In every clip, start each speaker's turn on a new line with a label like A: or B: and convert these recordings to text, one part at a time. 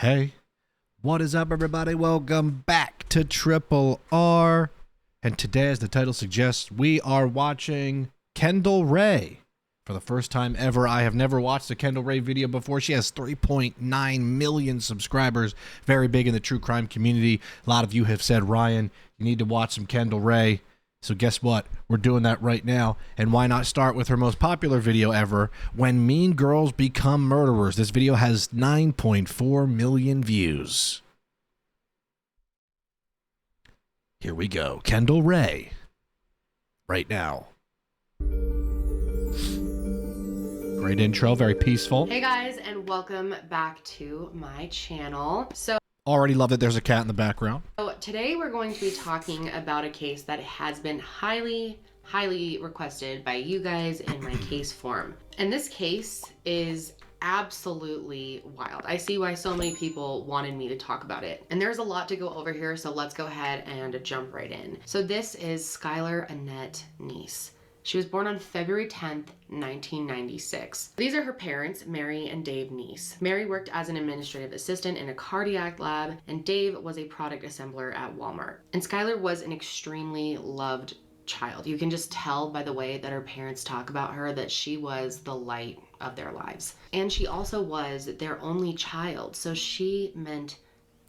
A: Hey, what is up, everybody? Welcome back to Triple R. And today, as the title suggests, we are watching Kendall Rae. For the first time ever, I have never watched a Kendall Rae video before. She has 3.9 million subscribers, very big in the true crime community. A lot of you have said, Ryan, you need to watch some Kendall Rae. So guess what? We're doing that right now. And why not start with her most popular video ever, When Mean Girls Become Murderers. This video has 9.4 million views. Here we go. Kendall Rae. Right now. Great intro, very peaceful.
B: Hey guys, and welcome back to my channel.
A: Already love that there's a cat in the background.
B: So today we're going to be talking about a case that has been highly requested by you guys in my case form. And this case is absolutely wild. I see why so many people wanted me to talk about it. And there's a lot to go over here, so let's go ahead and jump right in. So this is Skylar Annette Neese. She was born on February 10th, 1996. These are her parents, Mary and Dave Neese. Mary worked as an administrative assistant in a cardiac lab, and Dave was a product assembler at Walmart. And Skylar was an extremely loved child. You can just tell by the way that her parents talk about her that she was the light of their lives. And she also was their only child, so she meant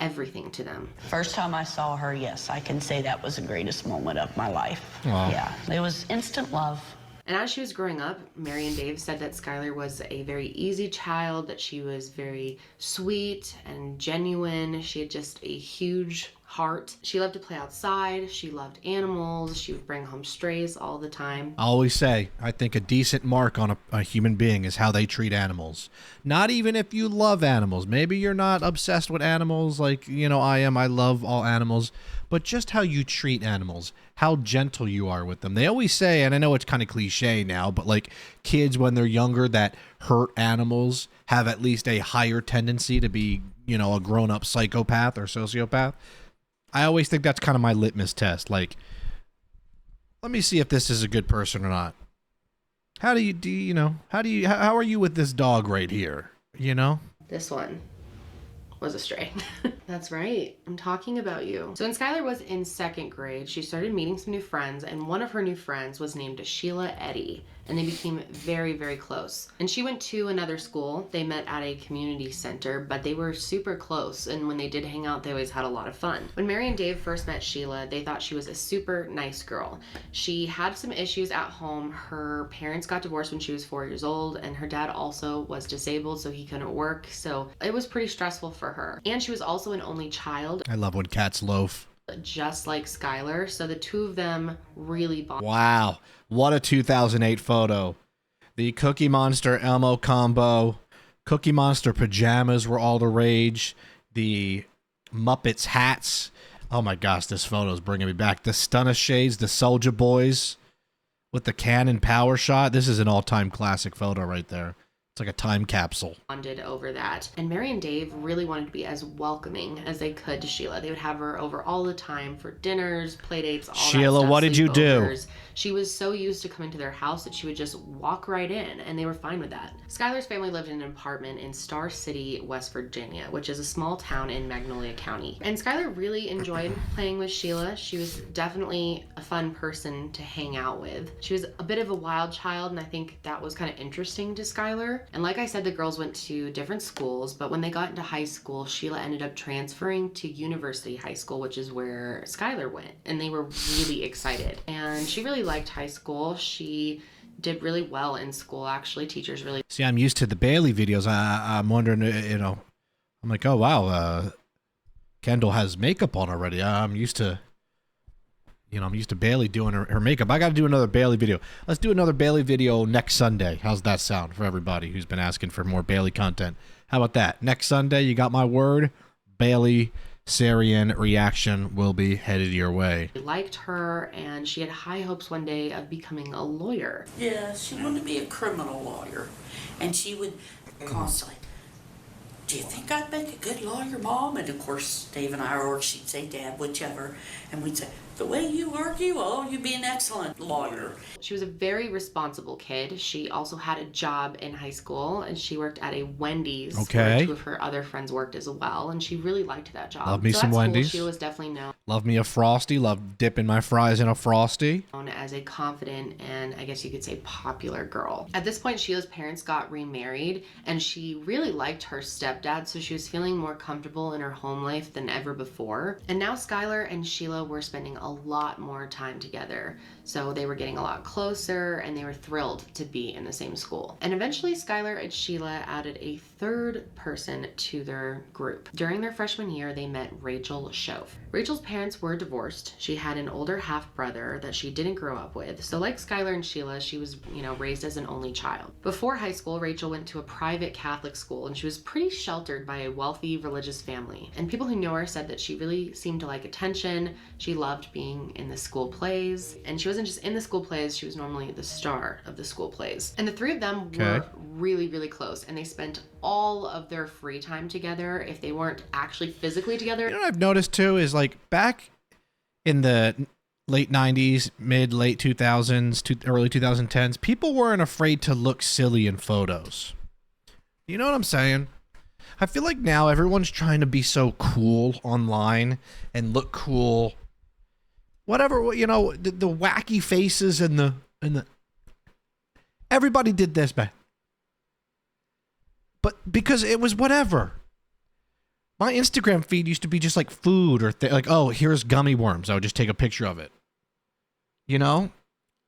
B: everything to them.
C: First time I saw her, yes, I can say that was the greatest moment of my life.
A: Wow.
C: Yeah, it was instant love.
B: And as she was growing up, Mary and Dave said that Skylar was a very easy child, that she was very sweet and genuine. She had just a huge heart. She loved to play outside. She loved animals. She would bring home strays all the time.
A: I always say, I think a decent mark on a human being is how they treat animals. Not even if you love animals. Maybe you're not obsessed with animals like, you know, I am. I love all animals. But just how you treat animals, how gentle you are with them. They always say, and I know it's kind of cliche now, but like kids when they're younger that hurt animals have at least a higher tendency to be, you know, a grown-up psychopath or sociopath. I always think that's kind of my litmus test. Like, let me see if this is a good person or not. How are you with this dog right here? You know?
B: This one was a stray. That's right. I'm talking about you. So when Skylar was in second grade, she started meeting some new friends, and one of her new friends was named Sheila Eddy, and they became very, very close. And she went to another school. They met at a community center, but they were super close, and when they did hang out, they always had a lot of fun. When Mary and Dave first met Sheila, they thought she was a super nice girl. She had some issues at home. Her parents got divorced when she was 4 years old, and her dad also was disabled, so he couldn't work, so it was pretty stressful for her. And she was also an only child.
A: I love when cats loaf.
B: Just like Skylar, so the two of them really bonded.
A: Wow, what a 2008 photo. The Cookie Monster Elmo combo. Cookie Monster pajamas were all the rage. The Muppets hats. Oh my gosh, this photo is bringing me back. The Stunner shades, the Soldier Boys with the Canon power shot. This is an all-time classic photo right there. It's like a time capsule.
B: Bonded over that. And Mary and Dave really wanted to be as welcoming as they could to Sheila. They would have her over all the time for dinners, play dates, all
A: Sheila,
B: that stuff.
A: what did you do?
B: She was so used to coming to their house that she would just walk right in, and they were fine with that. Skylar's family lived in an apartment in Star City, West Virginia, which is a small town in Magnolia County. And Skylar really enjoyed playing with Sheila. She was definitely a fun person to hang out with. She was a bit of a wild child, and I think that was kind of interesting to Skylar. And like I said, the girls went to different schools, but when they got into high school, Sheila ended up transferring to University High School, which is where Skylar went, and they were really excited. And she really liked high school. She did really well in school, actually. Teachers really...
A: See, I'm used to the Bailey videos. I'm wondering, you know, I'm like, oh, wow, Kendall has makeup on already. I'm used to... You know, I'm used to Bailey doing her makeup. I got to do another Bailey video. Let's do another Bailey video next Sunday. How's that sound for everybody who's been asking for more Bailey content? How about that? Next Sunday, you got my word. Bailey Sarian reaction will be headed your way.
B: Liked her, and she had high hopes one day of becoming a lawyer.
C: Yeah, she wanted to be a criminal lawyer. And she would constantly, do you think I'd make a good lawyer, Mom? And of course, Dave and I, or she'd say Dad, whichever. And we'd say, The way you argue, oh, you'd be an excellent lawyer.
B: She was a very responsible kid. She also had a job in high school, and she worked at a Wendy's where two of her other friends worked as well, and she really liked that job.
A: Love me some Wendy's.
B: She was definitely known.
A: Love me a Frosty. Love dipping my fries in a Frosty.
B: Known as a confident and I guess you could say popular girl. At this point, Sheila's parents got remarried, and she really liked her stepdad, so she was feeling more comfortable in her home life than ever before. And now Skylar and Sheila were spending a lot more time together. So they were getting a lot closer, and they were thrilled to be in the same school. And eventually Skylar and Sheila added a third person to their group. During their freshman year, they met Rachel Shove. Rachel's parents were divorced. She had an older half-brother that she didn't grow up with. So like Skylar and Sheila, she was, raised as an only child. Before high school, Rachel went to a private Catholic school, and she was pretty sheltered by a wealthy religious family. And people who know her said that she really seemed to like attention. She loved being in the school plays, and she wasn't just in the school plays, she was normally the star of the school plays. And the three of them were really, really close, and they spent all of their free time together if they weren't actually physically together.
A: You know what I've noticed too is like back in the late 90s, late 2000s, early 2010s, people weren't afraid to look silly in photos. You know what I'm saying? I feel like now everyone's trying to be so cool online and look cool. Whatever, the wacky faces and the everybody did this back. But because it was whatever. My Instagram feed used to be just like food or like, oh, here's gummy worms. I would just take a picture of it.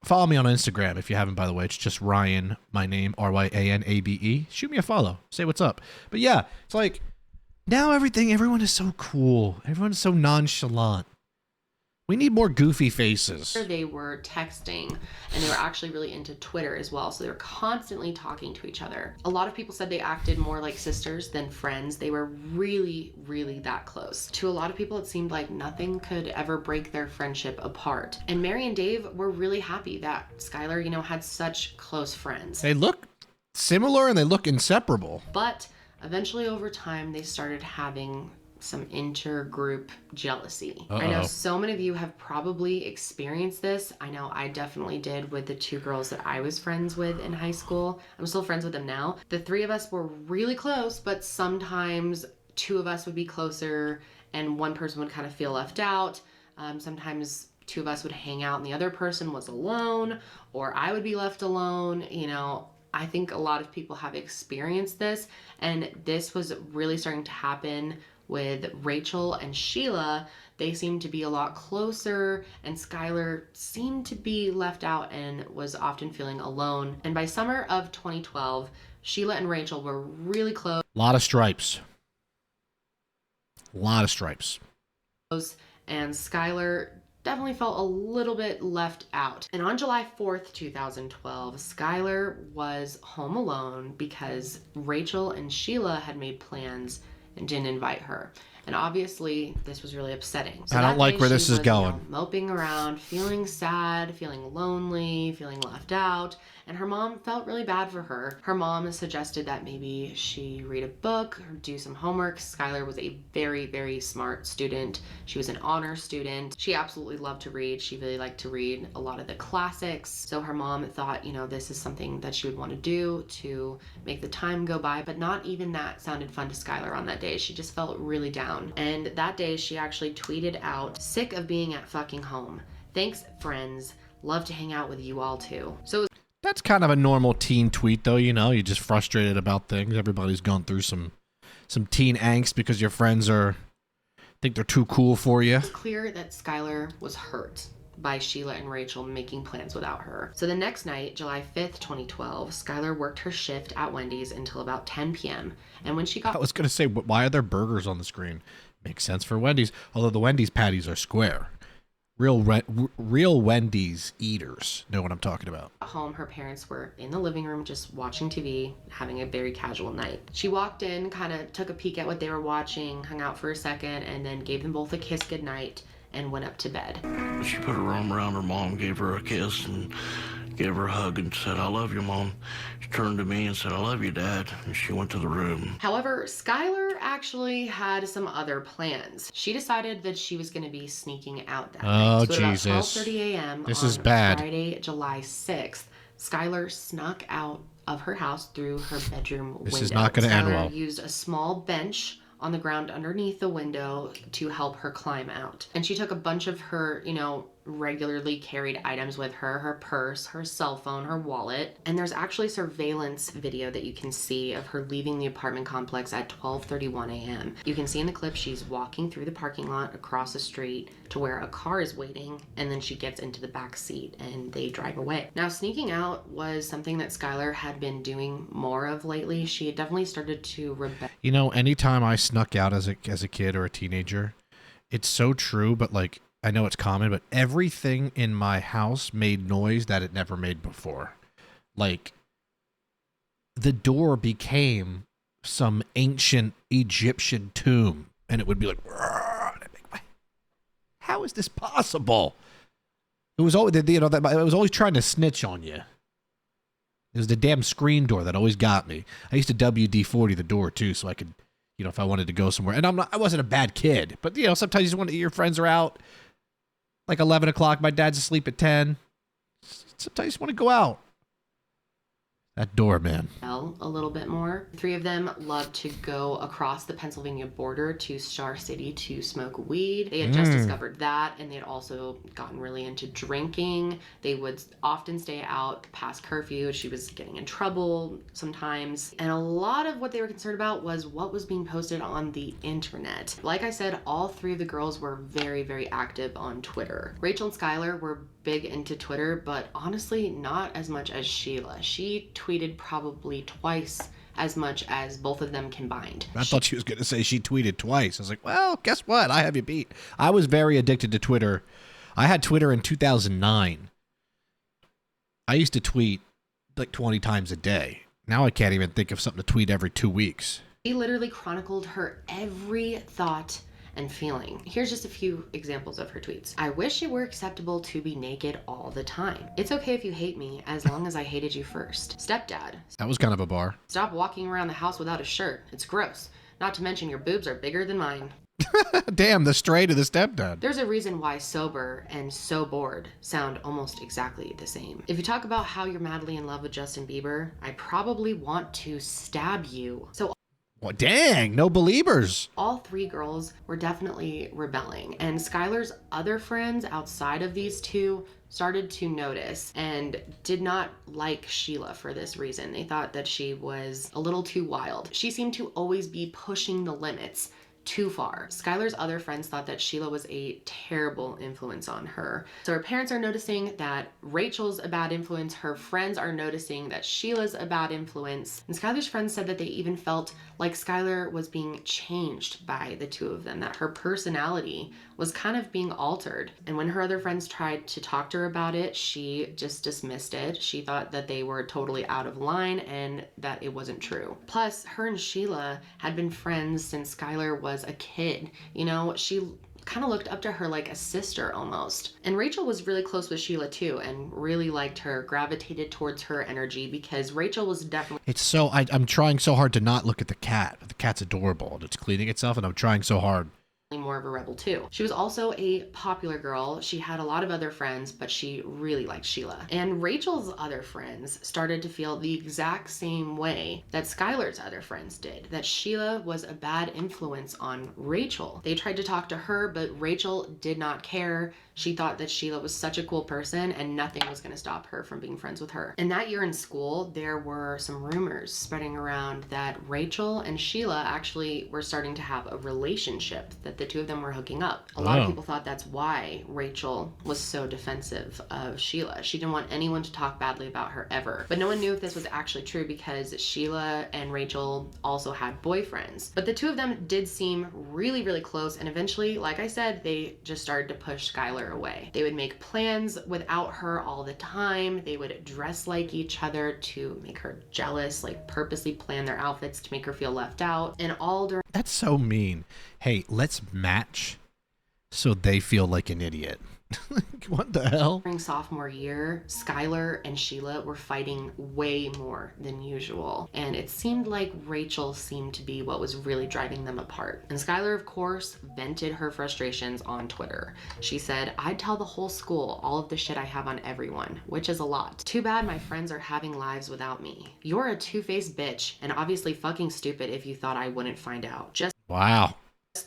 A: Follow me on Instagram if you haven't, by the way. It's just Ryan, my name, RYANABE. Shoot me a follow. Say what's up. But yeah, it's like now everyone is so cool. Everyone is so nonchalant. We need more goofy faces.
B: They were texting, and they were actually really into Twitter as well, so they were constantly talking to each other. A lot of people said they acted more like sisters than friends. They were really, really that close. To a lot of people, it seemed like nothing could ever break their friendship apart. And Mary and Dave were really happy that Skylar, had such close friends.
A: They look similar and they look inseparable.
B: But eventually over time, they started having some intergroup jealousy. I know so many of you have probably experienced this. I know I definitely did with the two girls that I was friends with in high school. I'm still friends with them now. The three of us were really close, but sometimes two of us would be closer and one person would kind of feel left out. Sometimes two of us would hang out and the other person was alone, or I would be left alone. I think a lot of people have experienced this, and this was really starting to happen with Rachel and Sheila. They seemed to be a lot closer, and Skylar seemed to be left out and was often feeling alone. And by summer of 2012, Sheila and Rachel were really close.
A: A lot of stripes.
B: And Skylar definitely felt a little bit left out. And on July 4th, 2012, Skylar was home alone because Rachel and Sheila had made plans and didn't invite her. And obviously, this was really upsetting. So
A: I don't like where this is going.
B: Moping around, feeling sad, feeling lonely, feeling left out. And her mom felt really bad for her. Her mom suggested that maybe she read a book or do some homework. Skylar was a very, very smart student. She was an honor student. She absolutely loved to read. She really liked to read a lot of the classics. So her mom thought, this is something that she would want to do to make the time go by. But not even that sounded fun to Skylar on that day. She just felt really down. And that day she actually tweeted out, "Sick of being at fucking home. Thanks, friends. Love to hang out with you all too." So
A: that's kind of a normal teen tweet, though. You're just frustrated about things. Everybody's gone through some teen angst because your friends think they're too cool for you.
B: It's clear that Skylar was hurt by Sheila and Rachel making plans without her. So the next night, July 5th, 2012, Skylar worked her shift at Wendy's until about 10 p.m. And when she got...
A: I was going to say, why are there burgers on the screen? Makes sense for Wendy's, although the Wendy's patties are square. Real Wendy's eaters know what I'm talking about.
B: At home, her parents were in the living room just watching TV, having a very casual night. She walked in, kind of took a peek at what they were watching, hung out for a second, and then gave them both a kiss goodnight and went up to bed.
D: She put her arm around her mom, gave her a kiss, and gave her a hug and said, I love you, Mom. She turned to me and said, I love you, Dad. And she went to the room.
B: However, Skylar actually had some other plans. She decided that she was going to be sneaking out that night. So
A: Jesus.
B: About 12:30 a.m.
A: This
B: on
A: is bad.
B: Friday, July 6th, Skylar snuck out of her house through her bedroom window.
A: This is not going to end well.
B: Skylar used a small bench on the ground underneath the window to help her climb out. And she took a bunch of her, regularly carried items with her, her purse, her cell phone, her wallet. And there's actually surveillance video that you can see of her leaving the apartment complex at 12:31 a.m. You can see in the clip she's walking through the parking lot across the street to where a car is waiting, and then she gets into the back seat and they drive away. Now, sneaking out was something that Skylar had been doing more of lately. She had definitely started to rebel.
A: Anytime I snuck out as a kid or a teenager, it's so true, but like, I know it's common, but everything in my house made noise that it never made before. Like, the door became some ancient Egyptian tomb, and it would be like, how is this possible? It was always, it was always trying to snitch on you. It was the damn screen door that always got me. I used to WD-40 the door too, so I could, if I wanted to go somewhere. And I wasn't a bad kid, but sometimes you just want your friends are out. Like 11 o'clock, my dad's asleep at 10. Sometimes you just want to go out. That door, man.
B: A little bit more. The three of them loved to go across the Pennsylvania border to Star City to smoke weed. They had just discovered that, and they had also gotten really into drinking. They would often stay out past curfew. She was getting in trouble sometimes. And a lot of what they were concerned about was what was being posted on the internet. Like I said, all three of the girls were very, very active on Twitter. Rachel and Skylar were big into Twitter, but honestly not as much as Sheila. She tweeted probably twice as much as both of them combined.
A: I thought she was going to say she tweeted twice. I was like, well, guess what? I have you beat. I was very addicted to Twitter. I had Twitter in 2009. I used to tweet like 20 times a day. Now I can't even think of something to tweet every 2 weeks.
B: She literally chronicled her every thought and feeling. Here's just a few examples of her tweets. I wish it were acceptable to be naked all the time. It's okay if you hate me as long as I hated you first. Stepdad.
A: That was kind of a bar.
B: Stop walking around the house without a shirt. It's gross. Not to mention your boobs are bigger than mine.
A: Damn, the stray to the stepdad.
B: There's a reason why sober and so bored sound almost exactly the same. If you talk about how you're madly in love with Justin Bieber, I probably want to stab you. So
A: well, dang, no believers.
B: all three girls were definitely rebelling, and Skylar's other friends outside of these two started to notice and did not like Sheila for this reason. They thought that she was a little too wild. She seemed to always be pushing the limits too far. Skylar's other friends thought that Sheila was a terrible influence on her. So her parents are noticing that Rachel's a bad influence. Her friends are noticing that Sheila's a bad influence. And Skylar's friends said that they even felt like Skylar was being changed by the two of them, that her personality was kind of being altered. And when her other friends tried to talk to her about it, she just dismissed it. She thought that they were totally out of line and that it wasn't true. Plus, her and Sheila had been friends since Skylar was a kid. She kind of looked up to her like a sister almost. And Rachel was really close with Sheila too, and really liked her, gravitated towards her energy, because Rachel was definitely...
A: It's so, I'm trying so hard to not look at the cat. The cat's adorable and it's cleaning itself, and I'm trying so hard.
B: more of a rebel too. She was also a popular girl. She had a lot of other friends, but she really liked Sheila. And Rachel's other friends started to feel the exact same way that Skylar's other friends did, that Sheila was a bad influence on Rachel. They tried to talk to her, but Rachel did not care. She thought that Sheila was such a cool person and nothing was going to stop her from being friends with her. And that year in school, there were some rumors spreading around that Rachel and Sheila actually were starting to have a relationship, that the two of them were hooking up. A lot of people thought that's why Rachel was so defensive of Sheila. She didn't want anyone to talk badly about her ever. But no one knew if this was actually true because Sheila and Rachel also had boyfriends. But the two of them did seem really, really close, and eventually, like I said, they just started to push Skylar away. They would make plans without her all the time. They would dress like each other to make her jealous, like purposely plan their outfits to make her feel left out, and all during...
A: That's so mean. Hey, let's match so they feel like an idiot. What the hell?
B: During sophomore year, Skylar and Sheila were fighting way more than usual, and it seemed like Rachel seemed to be what was really driving them apart. And Skylar, of course, vented her frustrations on Twitter. She said, "I'd tell the whole school all of the shit I have on everyone, which is a lot. Too bad my friends are having lives without me. You're a two-faced bitch, and obviously fucking stupid if you thought I wouldn't find out. Just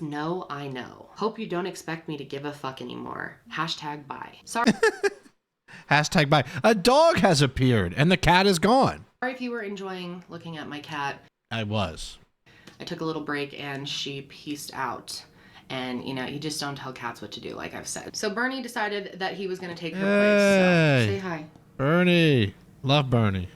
B: know I know. Hope you don't expect me to give a fuck anymore. Hashtag bye." Sorry.
A: Hashtag bye. A dog has appeared and the cat is gone.
B: Sorry if you were enjoying looking at my cat.
A: I was.
B: I took a little break and she pieced out. And, you know, you just don't tell cats what to do, like I've said. So Bernie decided that he was going to take her place. So say hi.
A: Bernie. Love Bernie.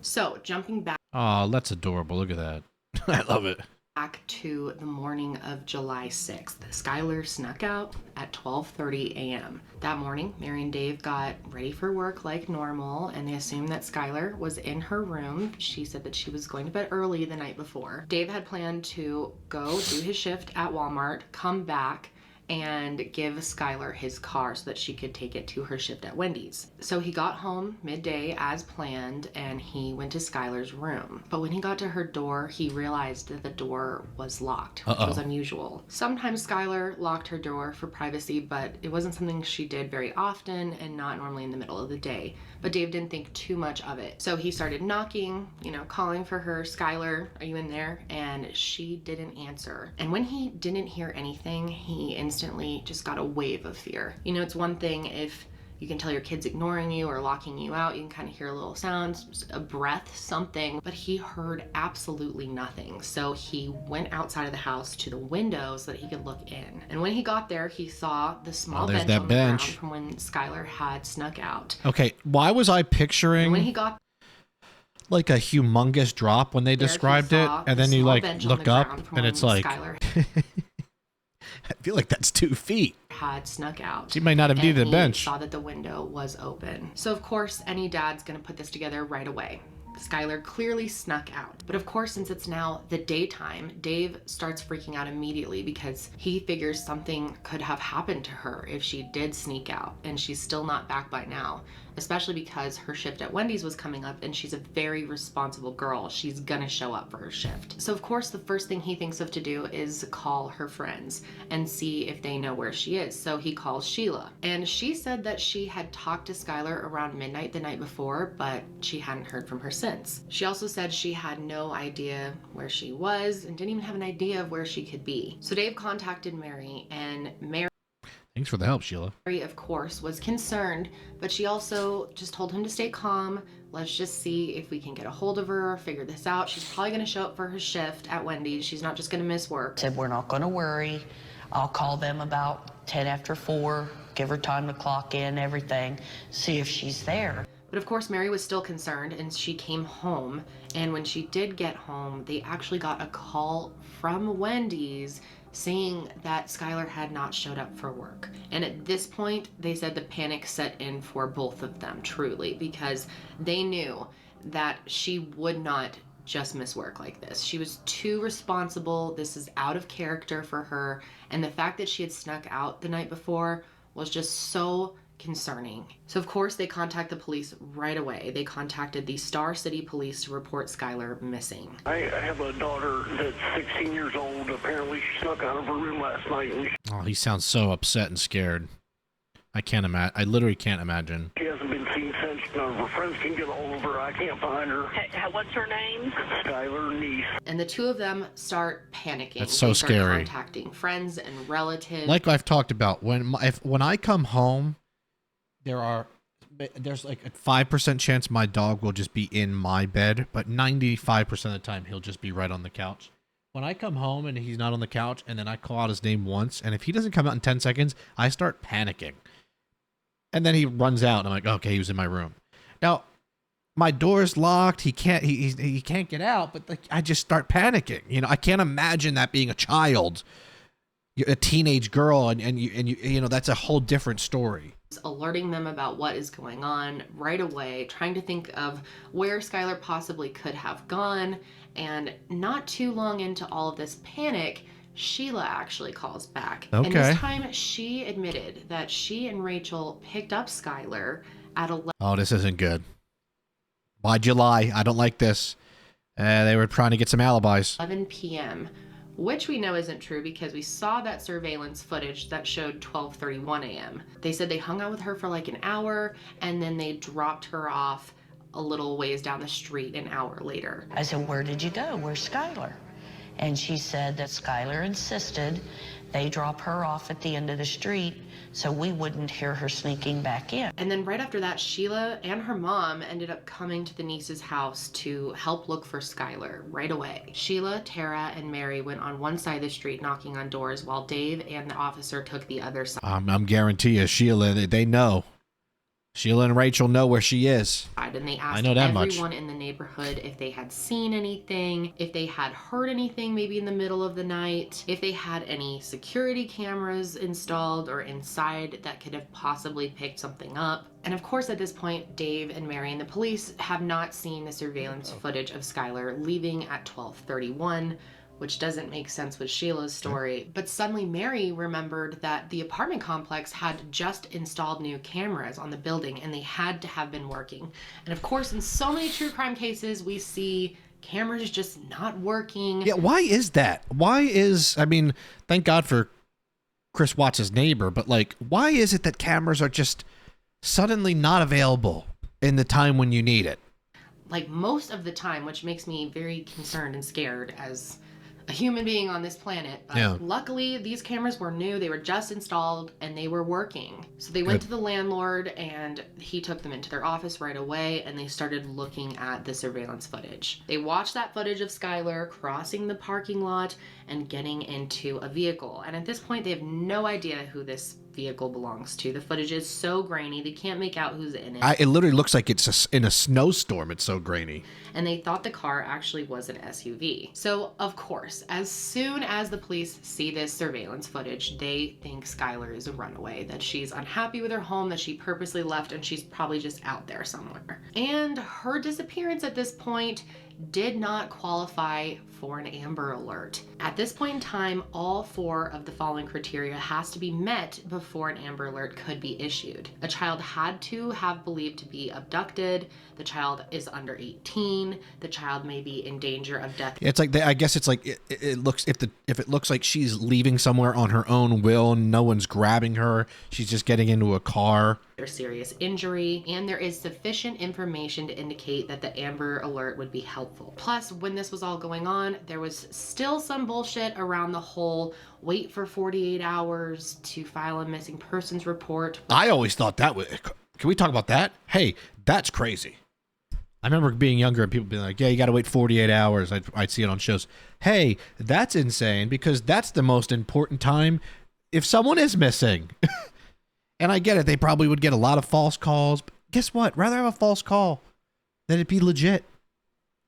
B: So jumping back.
A: Oh, that's adorable. Look at that. I love it.
B: Back to the morning of July 6th. Skylar snuck out at 12:30 a.m. That morning, Mary and Dave got ready for work like normal, and they assumed that Skylar was in her room. She said that she was going to bed early the night before. Dave had planned to go do his shift at Walmart, come back, and give Skylar his car so that she could take it to her shift at Wendy's. So he got home midday as planned and he went to Skylar's room. But when he got to her door, he realized that the door was locked, which was unusual. Sometimes Skylar locked her door for privacy, but it wasn't something she did very often and not normally in the middle of the day. But Dave didn't think too much of it. So he started knocking, you know, calling for her. "Skylar, are you in there?" And she didn't answer. And when he didn't hear anything, he instantly just got a wave of fear. You know, it's one thing if you can tell your kid's ignoring you or locking you out. You can kind of hear a little sound, a breath, something. But he heard absolutely nothing. So he went outside of the house to the window so that he could look in. And when he got there, he saw the small bench on the ground from when Skylar had snuck out.
A: Okay, why was I picturing
B: And when he got
A: like a humongous drop when they described it, and then you like look up and it's like I feel like that's 2 feet.
B: Had snuck out.
A: She might not have needed a bench.
B: Saw that the window was open. So of course, any dad's gonna put this together right away. Skylar clearly snuck out. But of course, since it's now the daytime, Dave starts freaking out immediately because he figures something could have happened to her if she did sneak out, and she's still not back by now, especially because her shift at Wendy's was coming up and she's a very responsible girl. She's gonna show up for her shift. So of course, the first thing he thinks of to do is call her friends and see if they know where she is. So he calls Sheila, and she said that she had talked to Skylar around midnight the night before, but she hadn't heard from her since. She also said she had no idea where she was and didn't even have an idea of where she could be. So Dave contacted Mary, and Mary,
A: thanks for the help, Sheila.
B: of course, was concerned, but she also just told him to stay calm. Let's just see if we can get a hold of her, figure this out. She's probably going to show up for her shift at Wendy's. She's not just going to miss work.
C: Said, "We're not going to worry. I'll call them about 10 after 4, give her time to clock in, everything, see if she's there."
B: But of course, Mary was still concerned, and she came home. And when she did get home, they actually got a call from Wendy's saying that Skylar had not showed up for work. And at this point, they said the panic set in for both of them, truly, because they knew that she would not just miss work like this. She was too responsible. This is out of character for her. And the fact that she had snuck out the night before was just so concerning. So of course they contact the police right away. They contacted the Star City Police to report Skylar missing.
E: I have a daughter that's 16 years old. Apparently she snuck out of her room last night. And
A: Oh, he sounds so upset and scared. I can't imagine. I literally can't imagine.
E: she hasn't been seen since. None of her friends can get a hold of her. I can't find her.
F: What's her name?
E: Skylar niece.
B: And the two of them start panicking.
A: That's so
B: They start
A: scary.
B: contacting friends and relatives.
A: Like I've talked about, when I come home, there's like a 5% chance my dog will just be in my bed, but 95% of the time he'll just be right on the couch. When I come home and he's not on the couch, and then I call out his name once, and if he doesn't come out in 10 seconds, I start panicking. And then he runs out, and I'm like, okay, he was in my room. Now, my door's locked. He can't get out, but like I just start panicking. You know, I can't imagine that being a child, a teenage girl, and you know that's a whole different story.
B: Alerting them about what is going on right away, trying to think of where Skylar possibly could have gone. And not too long into all of this panic, Sheila actually calls back.
A: Okay.
B: And this time she admitted that she and Rachel picked up Skylar at 11.
A: Oh, this isn't good. Why'd you lie? I don't like this. They were trying to get some alibis.
B: 11 p.m., which we know isn't true because we saw that surveillance footage that showed 12:31 a.m. They said they hung out with her for like an hour and then they dropped her off a little ways down the street an hour later.
C: I said, where did you go? Where's Skylar? And she said that Skylar insisted they drop her off at the end of the street so we wouldn't hear her sneaking back in.
B: And then right after that, Sheila and her mom ended up coming to the niece's house to help look for Skylar right away. Sheila, Tara, and Mary went on one side of the street knocking on doors while Dave and the officer took the other side.
A: I'm guarantee you, Sheila, they know. Sheila and Rachel know where she is.
B: And they asked
A: I know that
B: everyone
A: much.
B: in the neighborhood if they had seen anything, if they had heard anything maybe in the middle of the night, if they had any security cameras installed or inside that could have possibly picked something up. And of course, at this point, Dave and Mary and the police have not seen the surveillance footage of Skylar leaving at 12:31, which doesn't make sense with Sheila's story. But suddenly Mary remembered that the apartment complex had just installed new cameras on the building and they had to have been working. And of course, in so many true crime cases, we see cameras just not working.
A: Yeah, why is that? I mean, thank God for Chris Watts' neighbor, but like, why is it that cameras are just suddenly not available in the time when you need it?
B: Like most of the time, which makes me very concerned and scared as a human being on this planet. But
A: Yeah.
B: Luckily, these cameras were new. They were just installed and they were working. So they went to the landlord and he took them into their office right away and they started looking at the surveillance footage. They watched that footage of Skylar crossing the parking lot and getting into a vehicle. And at this point, they have no idea who this vehicle belongs to. The footage is so grainy, they can't make out who's in it.
A: It literally looks like it's in a snowstorm. It's so grainy.
B: And they thought the car actually was an SUV. So, of course, as soon as the police see this surveillance footage, they think Skylar is a runaway, that she's unhappy with her home, that she purposely left, and she's probably just out there somewhere. And her disappearance at this point did not qualify for an Amber Alert. At this point in time, all 4 of the following criteria has to be met before an Amber Alert could be issued. A child had to have believed to be abducted, the child is under 18, the child may be in danger of death.
A: It's like I guess it's like it looks if it looks like she's leaving somewhere on her own will, no one's grabbing her, she's just getting into a car.
B: Or serious injury, and there is sufficient information to indicate that the Amber Alert would be helpful. Plus, when this was all going on, there was still some bullshit around the whole wait for 48 hours to file a missing persons report.
A: I always thought that was... Can we talk about that? Hey, that's crazy. I remember being younger and people being like, yeah, you got to wait 48 hours. I'd see it on shows. Hey, that's insane because that's the most important time if someone is missing. And I get it. They probably would get a lot of false calls. But guess what? Rather have a false call than it be legit.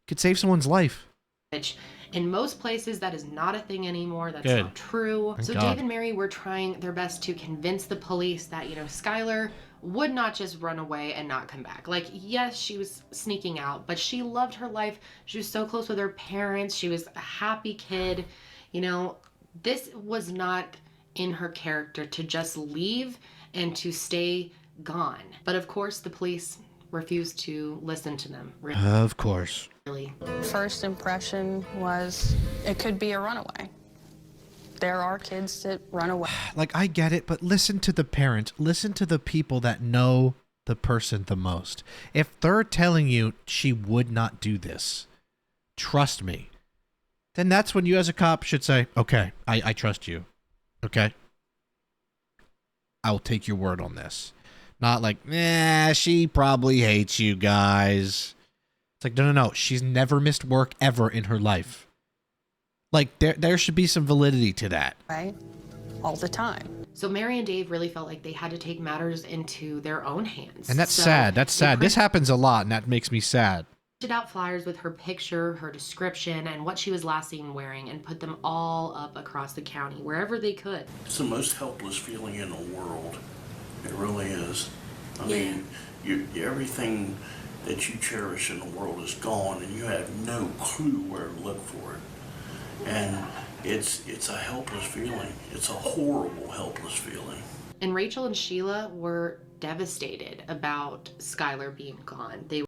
A: Could save someone's life.
B: Which in most places that is not a thing anymore. That's
A: Good.
B: not true.
A: Thank
B: So
A: God.
B: Dave and Mary were trying their best to convince the police that, Skylar would not just run away and not come back. Like, yes, she was sneaking out, but she loved her life. She was so close with her parents. She was a happy kid. This was not in her character to just leave and to stay gone. But of course, the police refused to listen to them.
A: Of course.
B: Really.
F: First impression was it could be a runaway. There are kids that run away.
A: Like, I get it, but listen to the parents. Listen to the people that know the person the most. If they're telling you she would not do this, trust me, then that's when you as a cop should say, okay, I trust you. Okay? I'll take your word on this. Not like, she probably hates you guys. It's like, no. She's never missed work ever in her life. Like, there should be some validity to that.
F: Right? All the time.
B: So Mary and Dave really felt like they had to take matters into their own hands.
A: And that's
B: So
A: sad. That's
B: they
A: sad. This happens a lot, and that makes me sad.
B: printed out flyers with her picture, her description, and what she was last seen wearing, and put them all up across the county, wherever they could.
D: It's the most helpless feeling in the world. It really is. I mean, everything that you cherish in the world is gone, and you have no clue where to look for it. And It's a helpless feeling. It's a horrible, helpless feeling.
B: And Rachel and Sheila were devastated about Skylar being gone. They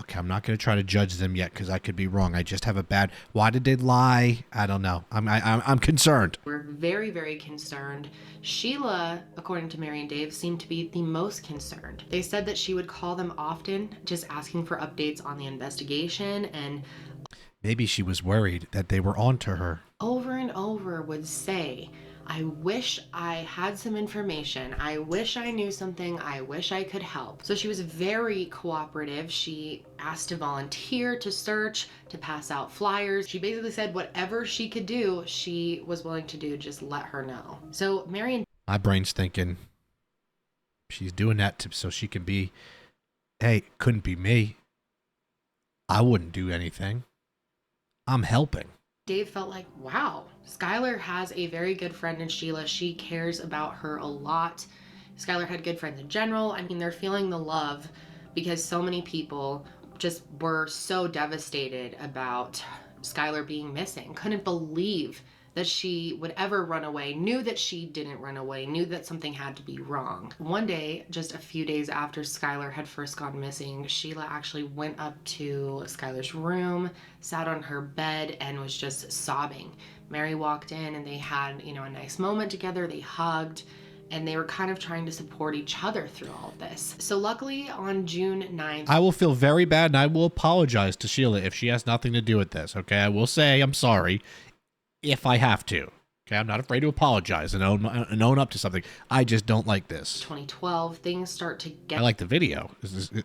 A: Okay, I'm not going to try to judge them yet because I could be wrong. I just have a bad. Why did they lie? I don't know. I'm concerned.
B: were very, very concerned. Sheila, according to Mary and Dave, seemed to be the most concerned. They said that she would call them often, just asking for updates on the investigation, and
A: Maybe she was worried that they were on to her.
B: over and over would say, I wish I had some information. I wish I knew something. I wish I could help. So she was very cooperative. She asked to volunteer, to search, to pass out flyers. She basically said whatever she could do, she was willing to do. Just let her know. So Mary and
A: My brain's thinking she's doing that so she can be, hey, couldn't be me. I wouldn't do anything. I'm helping.
B: Dave felt like, wow, Skylar has a very good friend in Sheila. She cares about her a lot. Skylar had good friends in general. I mean, they're feeling the love because so many people just were so devastated about Skylar being missing. Couldn't believe that she would ever run away, knew that she didn't run away, knew that something had to be wrong. One day, just a few days after Skylar had first gone missing, Sheila actually went up to Skylar's room, sat on her bed, and was just sobbing. Mary walked in and they had, a nice moment together. They hugged and they were kind of trying to support each other through all of this. So luckily on June 9th,
A: I will feel very bad and I will apologize to Sheila if she has nothing to do with this, okay? I will say I'm sorry if I have to. Okay, I'm not afraid to apologize and own up to something. I just don't like this.
B: 2012, things start to get
A: I like the video.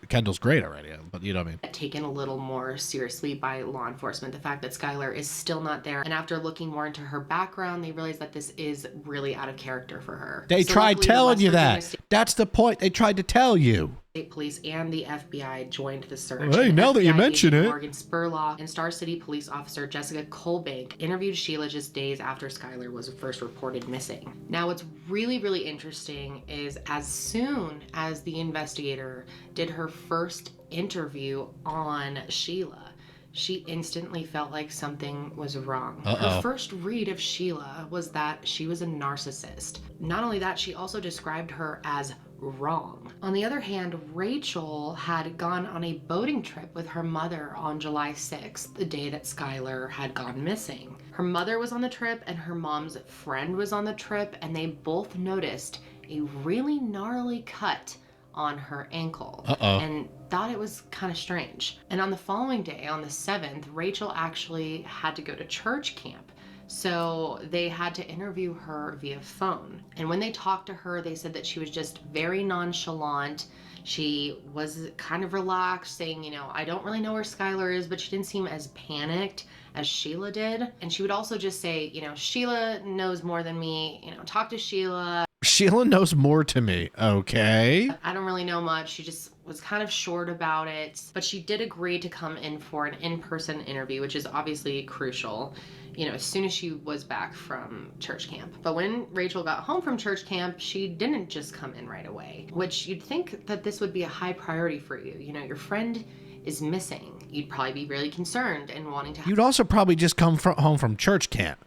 A: Kendall's great already, but you know what I mean.
B: taken a little more seriously by law enforcement. The fact that Skylar is still not there, and after looking more into her background, they realized that this is really out of character for her.
A: They
B: So
A: tried
B: luckily, the
A: telling
B: West
A: you
B: Virginia
A: that.
B: State
A: That's the point. They tried to tell you.
B: Police and the FBI joined the search.
A: Hey,
B: And
A: now that you
B: FBI
A: mention
B: agent
A: it.
B: Morgan Spurlock and Star City police officer Jessica Colbank interviewed Sheila just days after Skylar was first reported missing. Now, what's really, really interesting is as soon as the investigator did her first interview on Sheila, she instantly felt like something was wrong. Her first read of Sheila was that she was a narcissist. Not only that, she also described her as wrong. On the other hand, Rachel had gone on a boating trip with her mother on July 6th, the day that Skylar had gone missing. Her mother was on the trip and her mom's friend was on the trip, and they both noticed a really gnarly cut on her ankle and thought it was kind of strange. And on the following day, on the 7th, Rachel actually had to go to church camp. So they had to interview her via phone. And when they talked to her, they said that she was just very nonchalant. She was kind of relaxed, saying, I don't really know where Skylar is, but she didn't seem as panicked as Sheila did. And she would also just say, Sheila knows more than me, talk to Sheila.
A: Sheila knows more to me, okay?
B: I don't really know much. She just was kind of short about it. But she did agree to come in for an in-person interview, which is obviously crucial, as soon as she was back from church camp. But when Rachel got home from church camp, she didn't just come in right away, which you'd think that this would be a high priority for you. Your friend is missing. You'd probably be really concerned and wanting to...
A: You'd also probably just come home from church camp.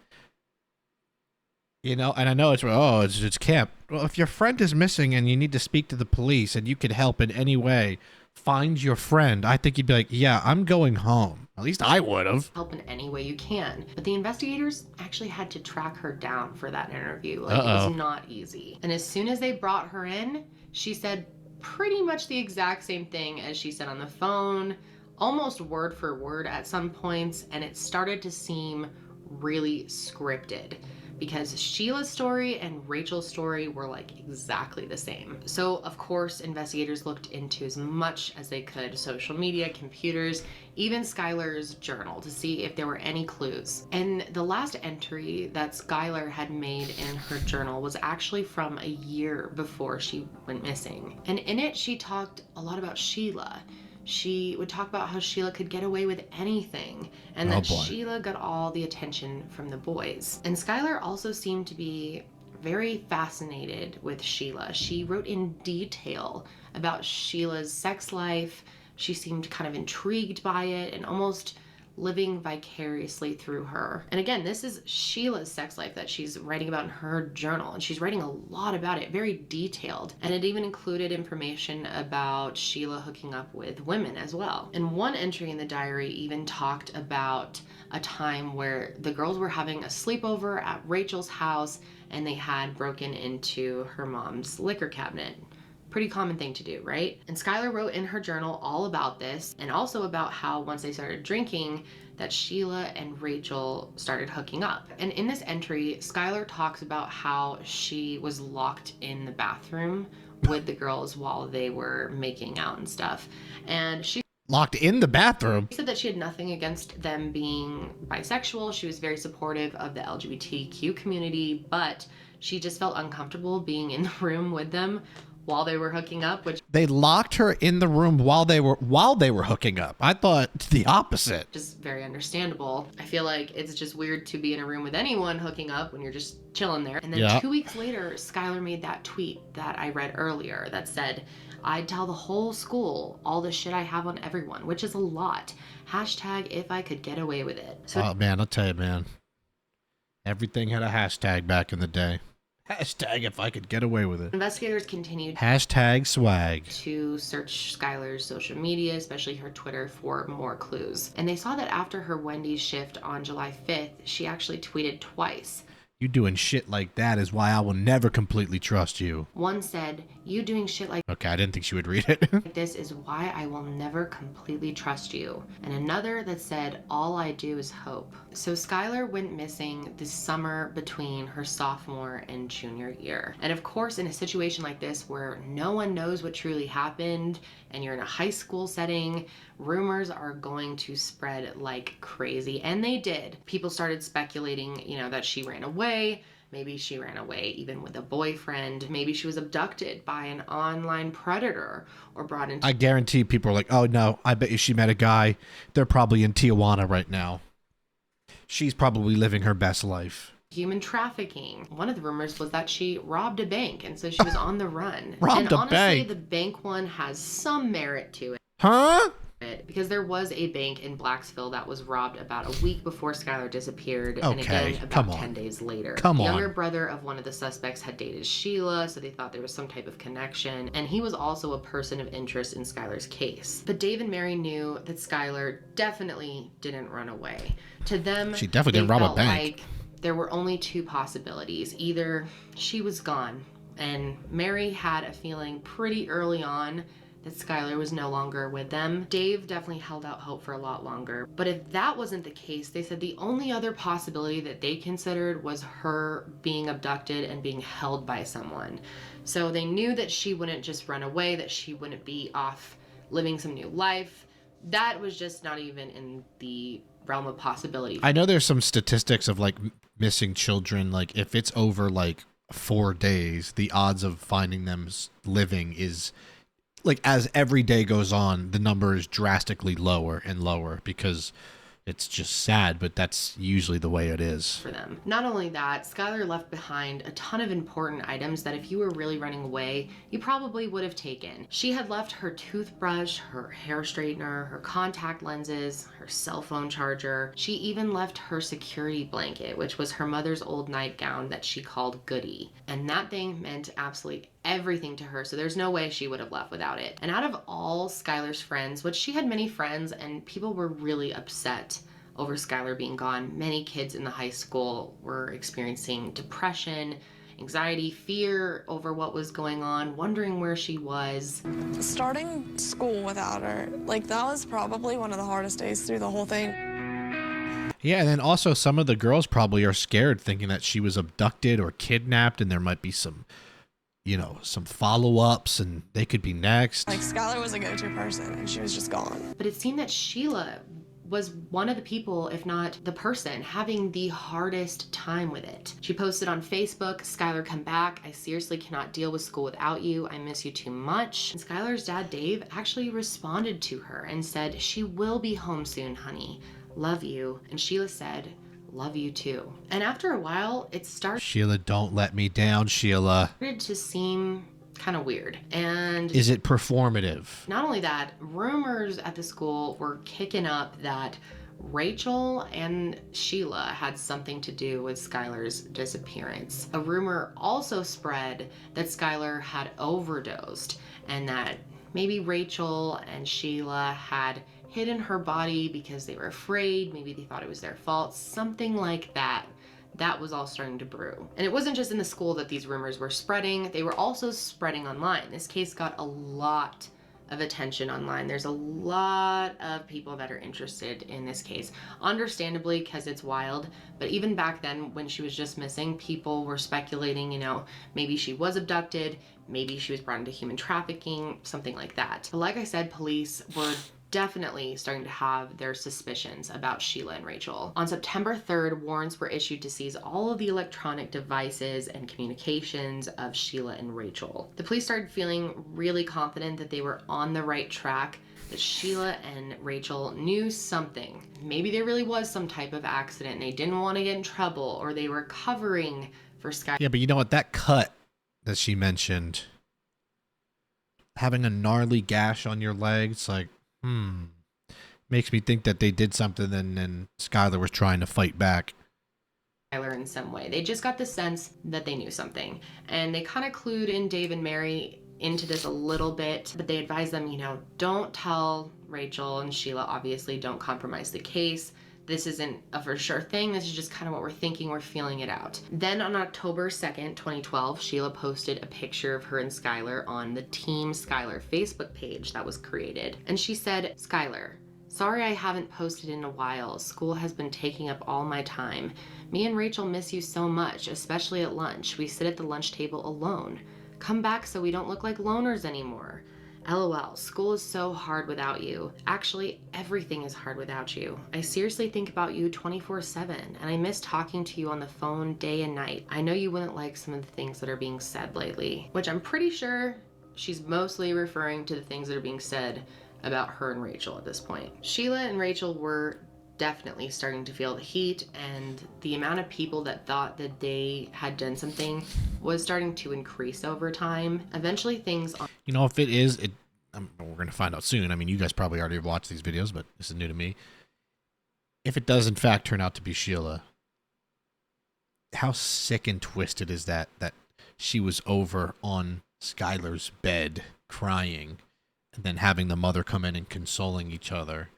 A: And I know it's camp. Well, if your friend is missing and you need to speak to the police and you could help in any way, find your friend. I think you'd be like, yeah, I'm going home. At least I would have.
B: Help in any way you can. But the investigators actually had to track her down for that interview. It was not easy. And as soon as they brought her in, she said pretty much the exact same thing as she said on the phone, almost word for word at some points, and it started to seem really scripted, because Sheila's story and Rachel's story were like exactly the same. So of course, investigators looked into as much as they could, social media, computers, even Skylar's journal, to see if there were any clues. And the last entry that Skylar had made in her journal was actually from a year before she went missing. And in it, she talked a lot about Sheila. She would talk about how Sheila could get away with anything, and that Sheila got all the attention from the boys. And Skylar also seemed to be very fascinated with Sheila. She wrote in detail about Sheila's sex life. She seemed kind of intrigued by it and almost living vicariously through her. And again, this is Sheila's sex life that she's writing about in her journal, and she's writing a lot about it, very detailed. And it even included information about Sheila hooking up with women as well. And one entry in the diary even talked about a time where the girls were having a sleepover at Rachel's house and they had broken into her mom's liquor cabinet. Pretty common thing to do, right? And Skylar wrote in her journal all about this, and also about how once they started drinking, that Sheila and Rachel started hooking up. And in this entry, Skylar talks about how she was locked in the bathroom with the girls while they were making out and stuff. And she
A: Locked in the bathroom?
B: said that she had nothing against them being bisexual. She was very supportive of the LGBTQ community, but she just felt uncomfortable being in the room with them while they were hooking up, which
A: They locked her in the room while they were hooking up. I thought the opposite.
B: is very understandable. I feel like it's just weird to be in a room with anyone hooking up when you're just chilling there. And then
A: Yeah.
B: 2 weeks later, Skylar made that tweet that I read earlier that said, "I'd tell the whole school all the shit I have on everyone," which is a lot. Hashtag if I could get away with it. So
A: Oh, man, I'll tell you, man. Everything had a hashtag back in the day. Hashtag if I could get away with it.
B: investigators continued
A: Hashtag swag.
B: to search Skylar's social media, especially her Twitter, for more clues. And they saw that after her Wendy's shift on July 5th, she actually tweeted twice.
A: You doing shit like that is why I will never completely trust you.
B: One said, "You doing shit like
A: Okay, I didn't think she would read it.
B: this is why I will never completely trust you." And another that said, "All I do is hope." So Skylar went missing this summer between her sophomore and junior year. And of course, in a situation like this where no one knows what truly happened and you're in a high school setting, rumors are going to spread like crazy. And they did. People started speculating, that she ran away. Maybe she ran away even with a boyfriend. Maybe she was abducted by an online predator or brought into
A: I guarantee people are like, oh no, I bet you she met a guy. They're probably in Tijuana right now. She's probably living her best life.
B: human trafficking. One of the rumors was that she robbed a bank, and so she was on the run.
A: Robbed
B: and
A: a
B: honestly,
A: bank?
B: the bank one has some merit to
A: Huh?
B: it, because there was a bank in Blacksville that was robbed about a week before Skylar disappeared, and
A: Okay,
B: again
A: come
B: about
A: on.
B: 10 days later.
A: Come
B: The
A: on.
B: younger brother of one of the suspects had dated Sheila, so they thought there was some type of connection, and he was also a person of interest in Skylar's case. But Dave and Mary knew that Skylar definitely didn't run away. To them,
A: She definitely
B: they
A: didn't rob a
B: felt
A: bank.
B: like there were only two possibilities. Either she was gone, and Mary had a feeling pretty early on that Skylar was no longer with them. Dave definitely held out hope for a lot longer. But if that wasn't the case, they said the only other possibility that they considered was her being abducted and being held by someone. So they knew that she wouldn't just run away, that she wouldn't be off living some new life. That was just not even in the realm of possibility.
A: I know there's some statistics of like missing children. Like if it's over like 4 days, the odds of finding them living is like, as every day goes on, the number is drastically lower and lower because it's just sad, but that's usually the way it is.
B: For them. Not only that, Skylar left behind a ton of important items that if you were really running away, you probably would have taken. She had left her toothbrush, her hair straightener, her contact lenses, her cell phone charger. She even left her security blanket, which was her mother's old nightgown that she called Goody. And that thing meant absolutely everything to her, so there's no way she would have left without it. And out of all Skylar's friends, which she had many friends, and people were really upset over Skylar being gone. Many kids in the high school were experiencing depression, anxiety, fear over what was going on, wondering where she was.
G: Starting school without her, that was probably one of the hardest days through the whole thing.
A: Yeah, and then also some of the girls probably are scared, thinking that she was abducted or kidnapped, and there might be some follow-ups, and they could be next.
G: Skylar was a go-to person, and she was just gone.
B: But it seemed that Sheila was one of the people, if not the person, having the hardest time with it. She posted on Facebook, "Skylar, come back. I seriously cannot deal with school without you. I miss you too much." And Skylar's dad, Dave, actually responded to her and said, "She will be home soon, honey. Love you." And Sheila said, "Love you too." And after a while, it started
A: Sheila, don't let me down, Sheila.
B: to seem kind of weird. And
A: Is it performative?
B: not only that, rumors at the school were kicking up that Rachel and Sheila had something to do with Skylar's disappearance. A rumor also spread that Skylar had overdosed and that maybe Rachel and Sheila had hidden her body because they were afraid, maybe they thought it was their fault, something like that. That was all starting to brew. And it wasn't just in the school that these rumors were spreading, they were also spreading online. This case got a lot of attention online. There's a lot of people that are interested in this case, understandably, because it's wild. But even back then, when she was just missing, people were speculating, you know, maybe she was abducted, maybe she was brought into human trafficking, something like that. But like I said, police were definitely starting to have their suspicions about Sheila and Rachel. On September 3rd, warrants were issued to seize all of the electronic devices and communications of Sheila and Rachel. The police started feeling really confident that they were on the right track, that Sheila and Rachel knew something. Maybe there really was some type of accident and they didn't want to get in trouble, or they were covering for Sky.
A: Yeah, but you know what? That cut that she mentioned, having a gnarly gash on your leg, it's like, makes me think that they did something and Skylar was trying to fight back.
B: Skylar in some way. They just got the sense that they knew something. And they kind of clued in Dave and Mary into this a little bit, but they advised them, you know, don't tell Rachel and Sheila, obviously, don't compromise the case. This isn't a for sure thing. This is just kind of what we're thinking. We're feeling it out. Then on October 2nd, 2012, Sheila posted a picture of her and Skylar on the Team Skylar Facebook page that was created. And she said, "Skylar, sorry I haven't posted in a while. School has been taking up all my time. Me and Rachel miss you so much, especially at lunch. We sit at the lunch table alone. Come back so we don't look like loners anymore. LOL, school is so hard without you. Actually, everything is hard without you. I seriously think about you 24/7, and I miss talking to you on the phone day and night. I know you wouldn't like some of the things that are being said lately," which I'm pretty sure she's mostly referring to the things that are being said about her and Rachel at this point. Sheila and Rachel were definitely starting to feel the heat, and the amount of people that thought that they had done something was starting to increase over time. Eventually things on—
A: You know, if it is, we're going to find out soon. I mean, you guys probably already watched these videos, but this is new to me. If it does in fact turn out to be Sheila, how sick and twisted is that she was over on Skylar's bed crying, and then having the mother come in and consoling each other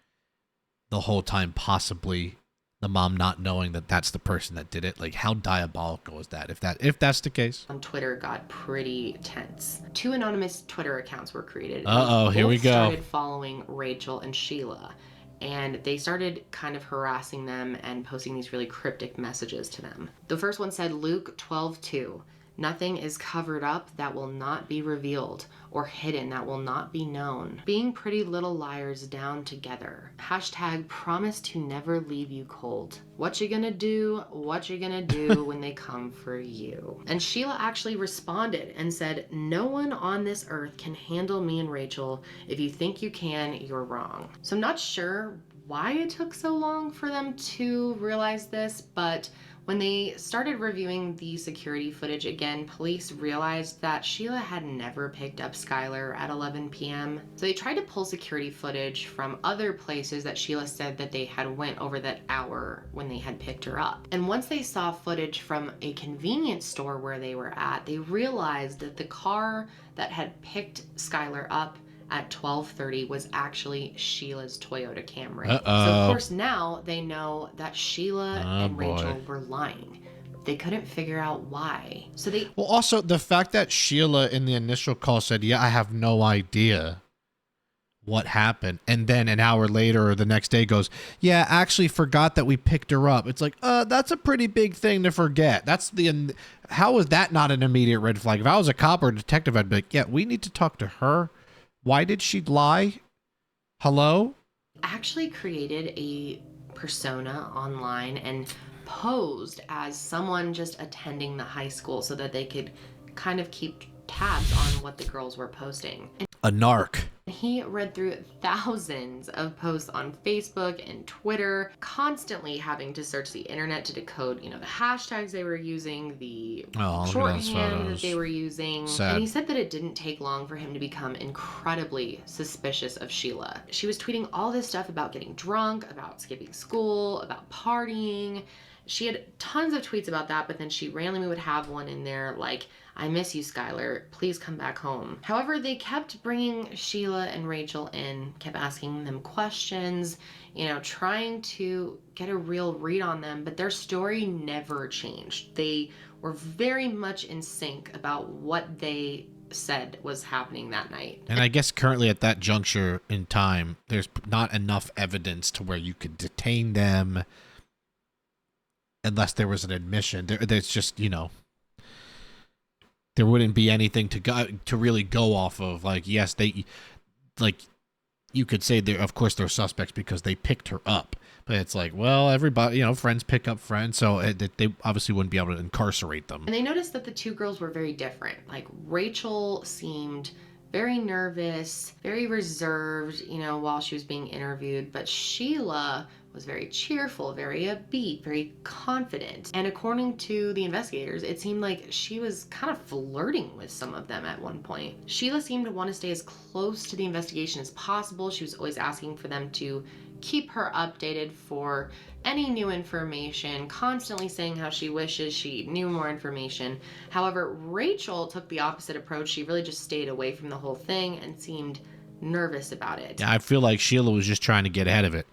A: the whole time, possibly the mom not knowing that that's the person that did it. Like, how diabolical is that? If that's the case.
B: on Twitter got pretty tense. 2 anonymous Twitter accounts were created.
A: Here we go.
B: Started following Rachel and Sheila, and they started kind of harassing them and posting these really cryptic messages to them. The first one said, Luke 12:2. Nothing is covered up that will not be revealed, or hidden that will not be known. Being pretty little liars down together. Hashtag promise to never leave you cold. What you gonna do? What you gonna do when they come for you? And Sheila actually responded and said, no one on this earth can handle me and Rachel. If you think you can, you're wrong. So I'm not sure why it took so long for them to realize this, but when they started reviewing the security footage again, police realized that Sheila had never picked up Skylar at 11 p.m. So they tried to pull security footage from other places that Sheila said that they had went over that hour when they had picked her up. And once they saw footage from a convenience store where they were at, they realized that the car that had picked Skylar up at 12:30 was actually Sheila's Toyota Camry. So of course now they know that Sheila and Rachel were lying. They couldn't figure out why. So they—
A: Well, also the fact that Sheila in the initial call said, yeah, I have no idea what happened, and then an hour later or the next day goes, yeah, actually forgot that we picked her up. It's like, that's a pretty big thing to forget. How is that not an immediate red flag? If I was a cop or a detective, I'd be like, yeah, we need to talk to her. Why did she lie? Hello?
B: actually created a persona online and posed as someone just attending the high school so that they could kind of keep tabs on what the girls were posting.
A: A narc.
B: He read through thousands of posts on Facebook and Twitter, constantly having to search the internet to decode, the hashtags they were using, the shorthand that they were using.
A: Sad.
B: And he said that it didn't take long for him to become incredibly suspicious of Sheila. She was tweeting all this stuff about getting drunk, about skipping school, about partying. She had tons of tweets about that, but then she randomly would have one in there like, "I miss you, Skylar. Please come back home." However, they kept bringing Sheila and Rachel in, kept asking them questions, trying to get a real read on them, but their story never changed. They were very much in sync about what they said was happening that night.
A: And I guess currently at that juncture in time, there's not enough evidence to where you could detain them unless there was an admission. There's just, there wouldn't be anything to really go off of. Like, yes, you could say of course they're suspects because they picked her up, but it's like, well, everybody, friends pick up friends, so they obviously wouldn't be able to incarcerate them.
B: And they noticed that the two girls were very different. Like, Rachel seemed very nervous, very reserved, while she was being interviewed, but Sheila was very cheerful, very upbeat, very confident. And according to the investigators, it seemed like she was kind of flirting with some of them at one point. Sheila seemed to want to stay as close to the investigation as possible. She was always asking for them to keep her updated for any new information, constantly saying how she wishes she knew more information. However, Rachel took the opposite approach. She really just stayed away from the whole thing and seemed nervous about it.
A: Yeah, I feel like Sheila was just trying to get ahead of it.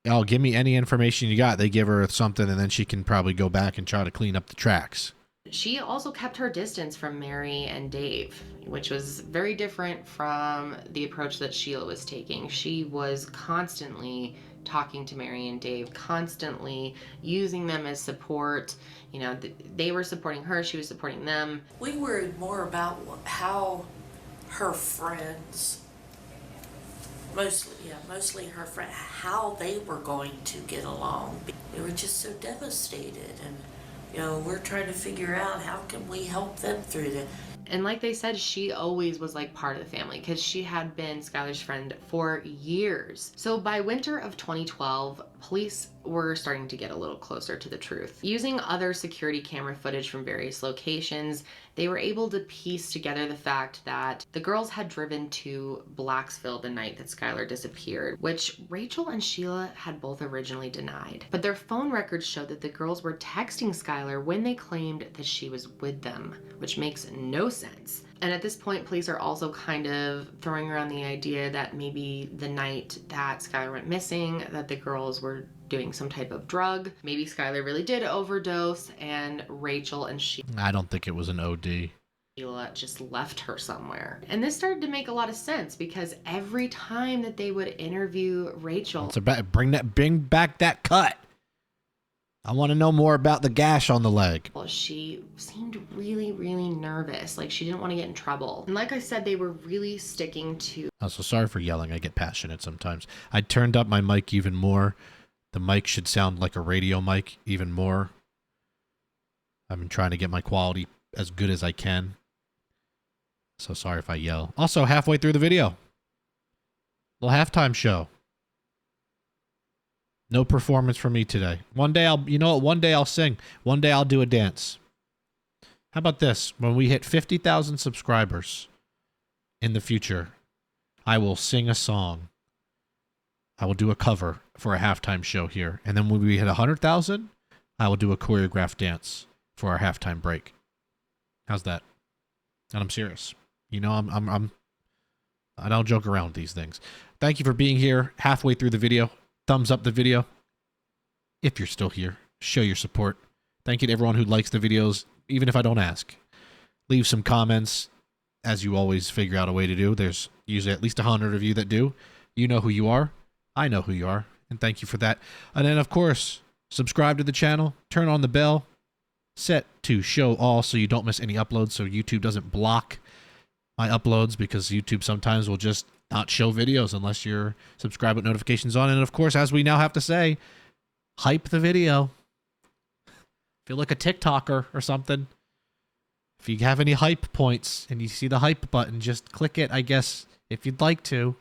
A: Oh, give me any information you got. They give her something, and then she can probably go back and try to clean up the tracks.
B: She also kept her distance from Mary and Dave, which was very different from the approach that Sheila was taking. She was constantly talking to Mary and Dave, constantly using them as support. They were supporting her, she was supporting them.
C: We worried more about how her friends, mostly her friend, how they were going to get along. They were just so devastated, and we're trying to figure out how can we help them through that.
B: And like they said, she always was like part of the family because she had been Skylar's friend for years. So by winter of 2012, police were starting to get a little closer to the truth. Using other security camera footage from various locations, they were able to piece together the fact that the girls had driven to Blacksville the night that Skylar disappeared, which Rachel and Sheila had both originally denied. But their phone records showed that the girls were texting Skylar when they claimed that she was with them, which makes no sense. And at this point, police are also kind of throwing around the idea that maybe the night that Skylar went missing, that the girls were doing some type of drug. Maybe Skylar really did overdose, and Rachel and
A: I don't think it was an OD.
B: Sheila just left her somewhere. And this started to make a lot of sense because every time that they would interview Rachel,
A: it's about bring back that cut. I want to know more about the gash on the leg.
B: well, she seemed really, really nervous. Like she didn't want to get in trouble. And like I said, they were really sticking to.
A: Oh, so sorry for yelling. I get passionate sometimes. I turned up my mic even more. The mic should sound like a radio mic even more. I've been trying to get my quality as good as I can. So sorry if I yell. Also, halfway through the video, little halftime show. No performance from me today. One day one day I'll sing. One day I'll do a dance. How about this? When we hit 50,000 subscribers in the future, I will sing a song. I will do a cover for a halftime show here. And then when we hit 100,000, I will do a choreographed dance for our halftime break. How's that? And I'm serious. I don't joke around with these things. Thank you for being here halfway through the video. Thumbs up the video. If you're still here, show your support. Thank you to everyone who likes the videos, even if I don't ask. Leave some comments, as you always figure out a way to do. There's usually at least 100 of you that do. You know who you are. I know who you are. And thank you for that. And then, of course, subscribe to the channel. Turn on the bell. Set to show all so you don't miss any uploads, so YouTube doesn't block my uploads, because YouTube sometimes will just not show videos unless you're subscribed with notifications on. And of course, as we now have to say, hype the video. Feel like a TikToker or something. If you have any hype points and you see the hype button, just click it, I guess, if you'd like to.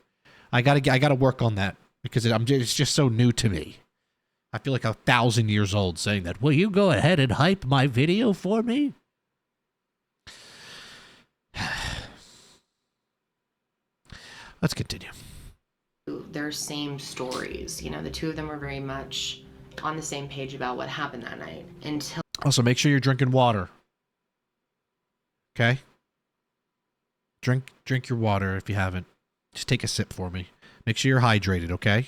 A: I gotta work on that because it's just so new to me. I feel like 1,000 years old saying that. Will you go ahead and hype my video for me? Let's continue.
B: Their same stories. You know, the two of them were very much on the same page about what happened that night until.
A: Also, make sure you're drinking water. Okay? Drink your water if you haven't. Just take a sip for me. Make sure you're hydrated, okay?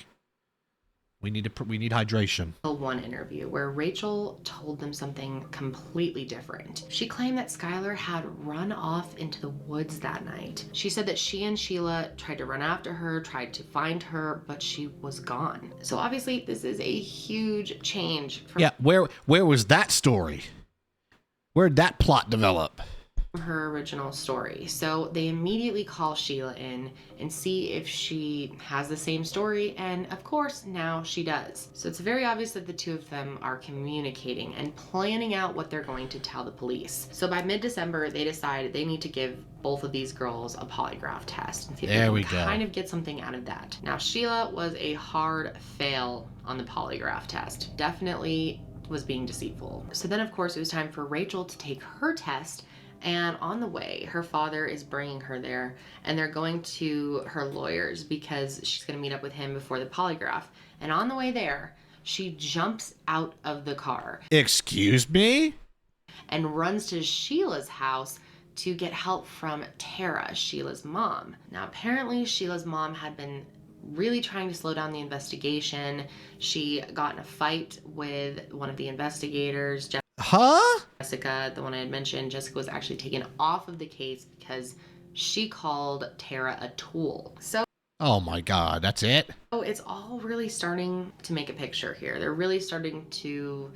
A: We need hydration.
B: One interview where Rachel told them something completely different. She claimed that Skylar had run off into the woods that night. She said that she and Sheila tried to run after her, tried to find her, but she was gone. So obviously this is a huge change from
A: where was that story? Where'd that plot develop?
B: her original story. So they immediately call Sheila in and see if she has the same story, and of course now she does. So it's very obvious that the two of them are communicating and planning out what they're going to tell the police. So by mid-December they decide they need to give both of these girls a polygraph test and see if they can kind of get something out of that. Now Sheila was a hard fail on the polygraph test. Definitely was being deceitful. So then of course it was time for Rachel to take her test. And on the way, her father is bringing her there, and they're going to her lawyers because she's going to meet up with him before the polygraph. And on the way there, she jumps out of the car.
A: Excuse me?
B: And runs to Sheila's house to get help from Tara, Sheila's mom. Now, apparently, Sheila's mom had been really trying to slow down the investigation. She got in a fight with one of the investigators. Jessica, the one I had mentioned, Jessica was actually taken off of the case because she called Tara a tool. So,
A: oh my God, that's it?
B: oh, it's all really starting to make a picture here. They're really starting to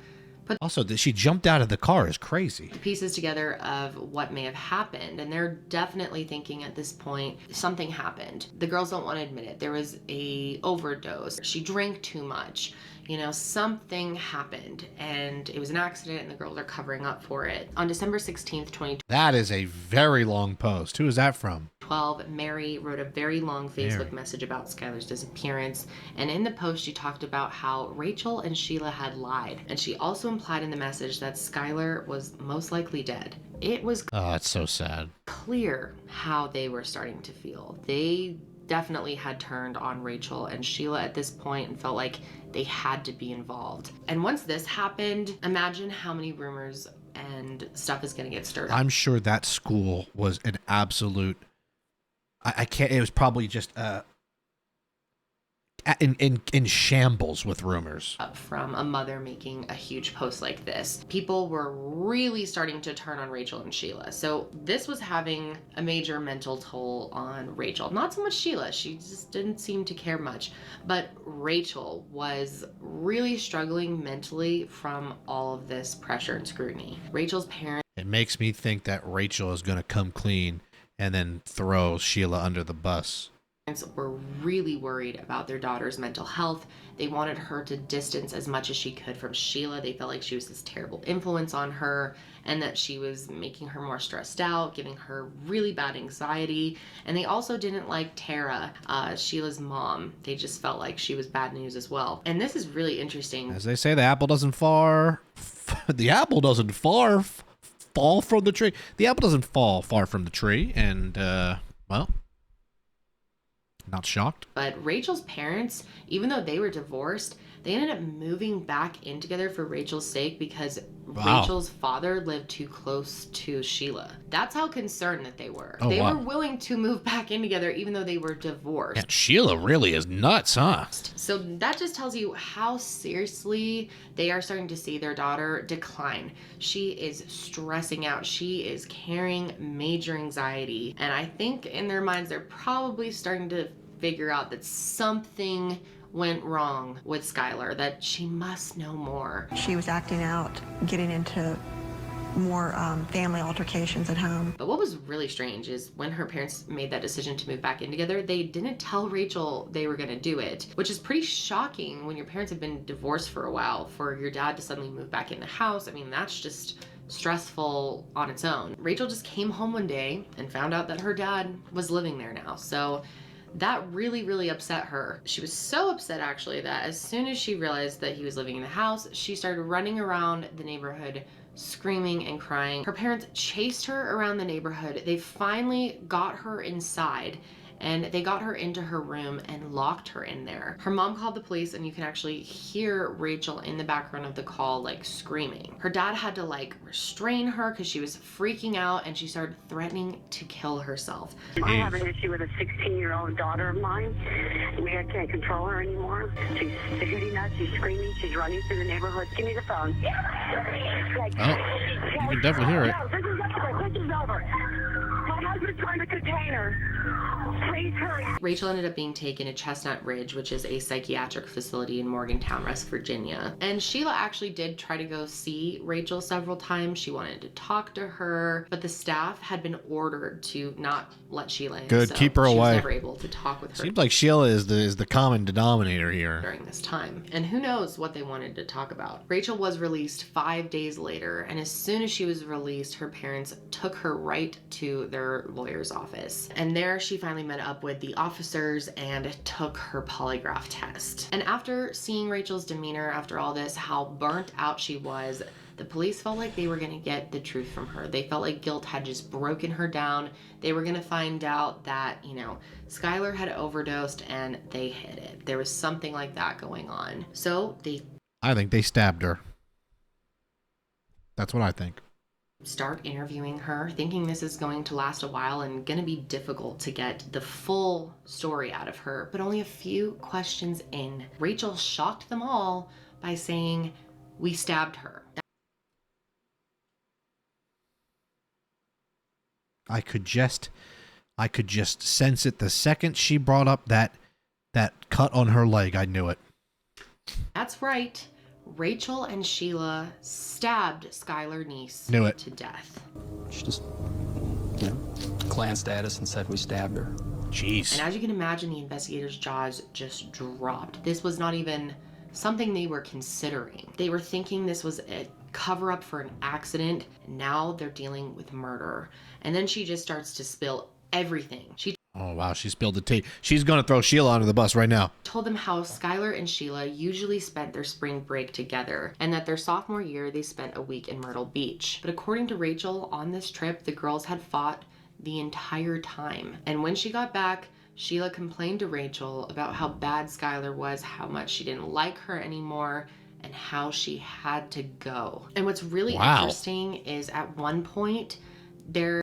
B: put
A: also that she jumped out of the car is crazy.
B: Pieces together of what may have happened, and they're definitely thinking at this point something happened. The girls don't want to admit it. There was a overdose. She drank too much. You know, something happened and it was an accident and the girls are covering up for it. On December 16th, 2012.
A: That is a very long post. Who is that from?
B: Mary wrote a very long Facebook message about Skylar's disappearance. And in the post, she talked about how Rachel and Sheila had lied. And she also implied in the message that Skylar was most likely dead. It was
A: that's so sad.
B: Clear how they were starting to feel. They definitely had turned on Rachel and Sheila at this point and felt like they had to be involved. And once this happened, imagine how many rumors and stuff is going to get stirred up.
A: I'm sure that school was an absolute, I can't, it was probably just in shambles with rumors.
B: From a mother making a huge post like this. People were really starting to turn on Rachel and Sheila. So this was having a major mental toll on Rachel. Not so much Sheila, she just didn't seem to care much. But Rachel was really struggling mentally from all of this pressure and scrutiny. Rachel's parents...
A: It makes me think that Rachel is going to come clean and then throw Sheila under the bus.
B: Were really worried about their daughter's mental health. They wanted her to distance as much as she could from Sheila. They felt like she was this terrible influence on her and that she was making her more stressed out, giving her really bad anxiety. And they also didn't like Tara, Sheila's mom. They just felt like she was bad news as well. And this is really interesting.
A: As they say, the apple doesn't fall from the tree. The apple doesn't fall far from the tree. And, well... Not shocked.
B: But Rachel's parents, even though they were divorced, they ended up moving back in together for Rachel's sake because Rachel's father lived too close to Sheila. That's how concerned that they were. They were willing to move back in together even though they were divorced.
A: And Sheila really is nuts, huh?
B: So that just tells you how seriously they are starting to see their daughter decline. She is stressing out. She is carrying major anxiety. And I think in their minds, they're probably starting to figure out that something went wrong with Skylar, that she must know more.
H: She was acting out, getting into more family altercations at home.
B: But what was really strange is when her parents made that decision to move back in together, they didn't tell Rachel they were gonna do it, which is pretty shocking when your parents have been divorced for a while. For your dad to suddenly move back in the house, I mean, that's just stressful on its own. Rachel just came home one day and found out that her dad was living there now. So that really upset her. She was so upset actually that as soon as she realized that he was living in the house, she started running around the neighborhood screaming and crying. Her parents chased her around the neighborhood. They finally got her inside and they got her into her room and locked her in there. Her mom called the police and you can actually hear Rachel in the background of the call like screaming. Her dad had to like restrain her because she was freaking out and she started threatening to kill herself.
E: I have an issue with a 16-year-old daughter of mine. I can't control her anymore. She's shooting us, she's screaming, she's running through the neighborhood. Give me the phone. Like,
A: you can definitely hear it.
E: No, this is over. This is over. My husband's trying to contain her. Please hurry.
B: Rachel ended up being taken to Chestnut Ridge, which is a psychiatric facility in Morgantown, West Virginia. And Sheila actually did try to go see Rachel several times. She wanted to talk to her, but the staff had been ordered to not let Sheila in.
A: Good,
B: so
A: keep her
B: she
A: away.
B: was never able to talk with her.
A: Seems like Sheila is the common denominator here.
B: During this time. And who knows what they wanted to talk about. Rachel was released 5 days later, and as soon as she was released, her parents took her right to their lawyer's office. And there she finally met up with the officers and took her polygraph test. And after seeing Rachel's demeanor after all this, how burnt out she was, the police felt like they were gonna get the truth from her. They felt like guilt had just broken her down. They were gonna find out that, you know, Skylar had overdosed and they hid it. There was something like that going on. So
A: I think they stabbed her. That's what I think.
B: start interviewing her, thinking this is going to last a while and gonna be difficult to get the full story out of her. But only a few questions in, Rachel shocked them all by saying, "We stabbed her."
A: I could just sense it the second she brought up that cut on her leg. I knew it.
B: That's right. Rachel and Sheila stabbed Skylar Neese
A: Knew it.
B: to death.
I: She just, you know, glanced at us and said we stabbed her.
A: Jeez.
B: And as you can imagine, the investigators' jaws just dropped. This was not even something they were considering. They were thinking this was a cover-up for an accident. And now they're dealing with murder. And then she just starts to spill everything.
A: Oh, wow. She spilled the tea. She's going to throw Sheila under the bus right now.
B: Told them how Skylar and Sheila usually spent their spring break together and that their sophomore year they spent a week in Myrtle Beach. But according to Rachel, on this trip, the girls had fought the entire time. And when she got back, Sheila complained to Rachel about how bad Skylar was, how much she didn't like her anymore, and how she had to go. And what's really interesting is at one point, there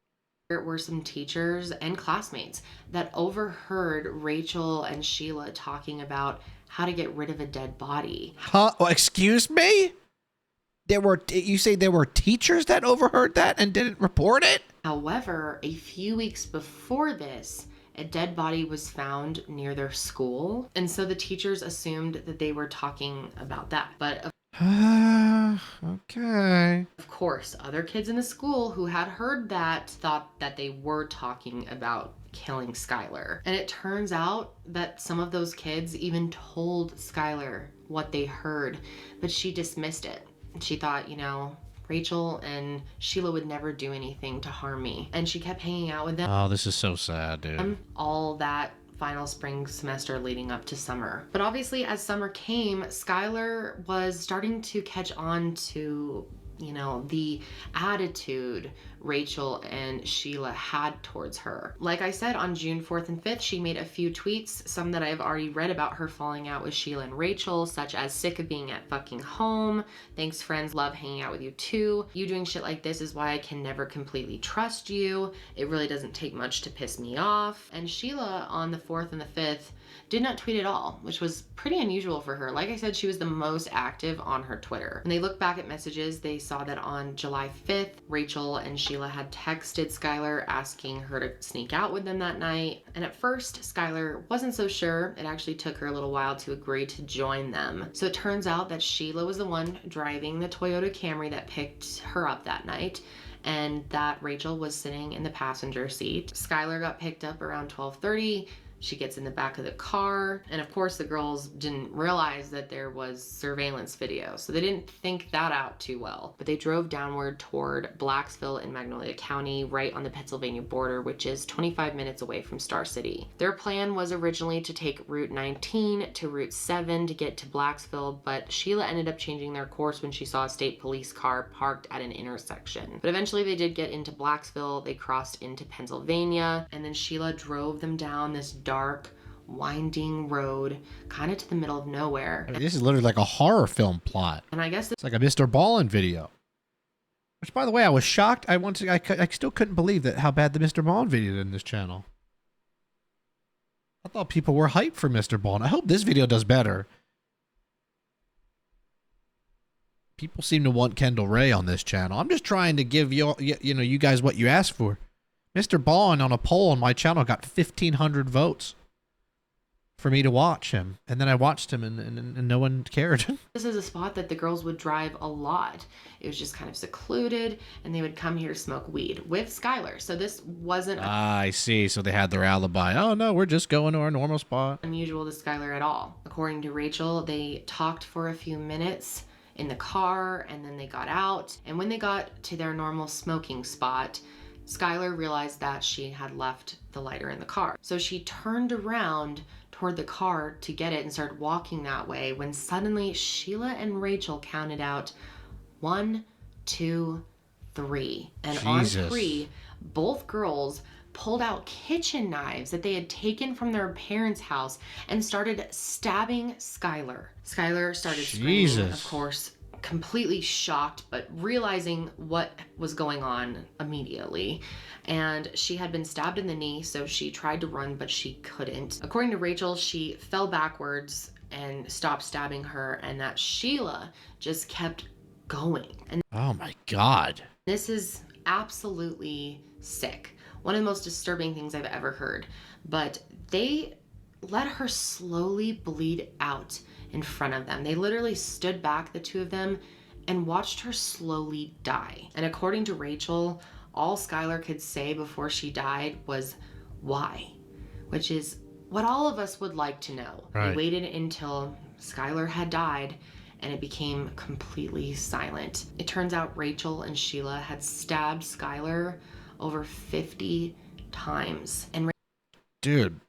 B: were some teachers and classmates that overheard Rachel and Sheila talking about how to get rid of a dead body.
A: Huh? Oh, excuse me? You say there were teachers that overheard that and didn't report it?
B: However, a few weeks before this, a dead body was found near their school. And so the teachers assumed that they were talking about that. But
A: okay.
B: of course, other kids in the school who had heard that thought that they were talking about killing Skylar. And it turns out that some of those kids even told Skylar what they heard, but she dismissed it. She thought, you know, Rachel and Sheila would never do anything to harm me. And she kept hanging out with them.
A: Oh, this is so sad, dude.
B: All that final spring semester leading up to summer. But obviously as summer came, Skylar was starting to catch on to, you know, the attitude Rachel and Sheila had towards her. Like I said, on June 4th and 5th, she made a few tweets, some that I've already read about her falling out with Sheila and Rachel, such as "sick of being at fucking home, thanks friends, love hanging out with you too, you doing shit like this is why I can never completely trust you, it really doesn't take much to piss me off." And Sheila on the 4th and the 5th did not tweet at all, which was pretty unusual for her. Like I said, she was the most active on her Twitter. When they look back at messages, they saw that on July 5th, Rachel and Sheila had texted Skylar asking her to sneak out with them that night. And at first, Skylar wasn't so sure. It actually took her a little while to agree to join them. So it turns out that Sheila was the one driving the Toyota Camry that picked her up that night, and that Rachel was sitting in the passenger seat. Skylar got picked up around 12:30. She gets in the back of the car, and of course the girls didn't realize that there was surveillance video, so they didn't think that out too well. But they drove downward toward Blacksville in Magnolia County, right on the Pennsylvania border, which is 25 minutes away from Star City. Their plan was originally to take Route 19 to Route 7 to get to Blacksville, but Sheila ended up changing their course when she saw a state police car parked at an intersection. But eventually they did get into Blacksville, they crossed into Pennsylvania, and then Sheila drove them down this dark, winding road, kind of to the middle of nowhere.
A: I mean, this is literally like a horror film plot.
B: And I guess
A: It's like a Mr. Ballin video. Which, by the way, I was shocked. I still couldn't believe that how bad the Mr. Ballin video did in this channel. I thought people were hyped for Mr. Ballin. I hope this video does better. People seem to want Kendall Rae on this channel. I'm just trying to give you guys what you asked for. Mr. Ballin on a poll on my channel got 1,500 votes for me to watch him. And then I watched him and no one cared.
B: this is a spot that the girls would drive a lot. It was just kind of secluded, and they would come here to smoke weed with Skylar. So this wasn't
A: I see. So they had their alibi. Oh, no, we're just going to our normal spot.
B: unusual to Skylar at all. According to Rachel, they talked for a few minutes in the car, and then they got out. And when they got to their normal smoking spot, Skylar realized that she had left the lighter in the car. So she turned around toward the car to get it and started walking that way, when suddenly Sheila and Rachel counted out 1, 2, 3. And
A: Jesus.
B: on 3, both girls pulled out kitchen knives that they had taken from their parents' house and started stabbing Skylar. Skylar started screaming,
A: Jesus.
B: of course, completely shocked, but realizing what was going on immediately. And she had been stabbed in the knee, so she tried to run, but she couldn't. According to Rachel, she fell backwards and stopped stabbing her, and that Sheila just kept going. And
A: Oh, my God.
B: this is absolutely sick. One of the most disturbing things I've ever heard. But they let her slowly bleed out in front of them. They literally stood back, the two of them, and watched her slowly die. And according to Rachel, all Skylar could say before she died was, "Why?" Which is what all of us would like to know.
A: Right.
B: They waited until Skylar had died, and it became completely silent. It turns out Rachel and Sheila had stabbed Skylar over 50 times. And
A: Dude.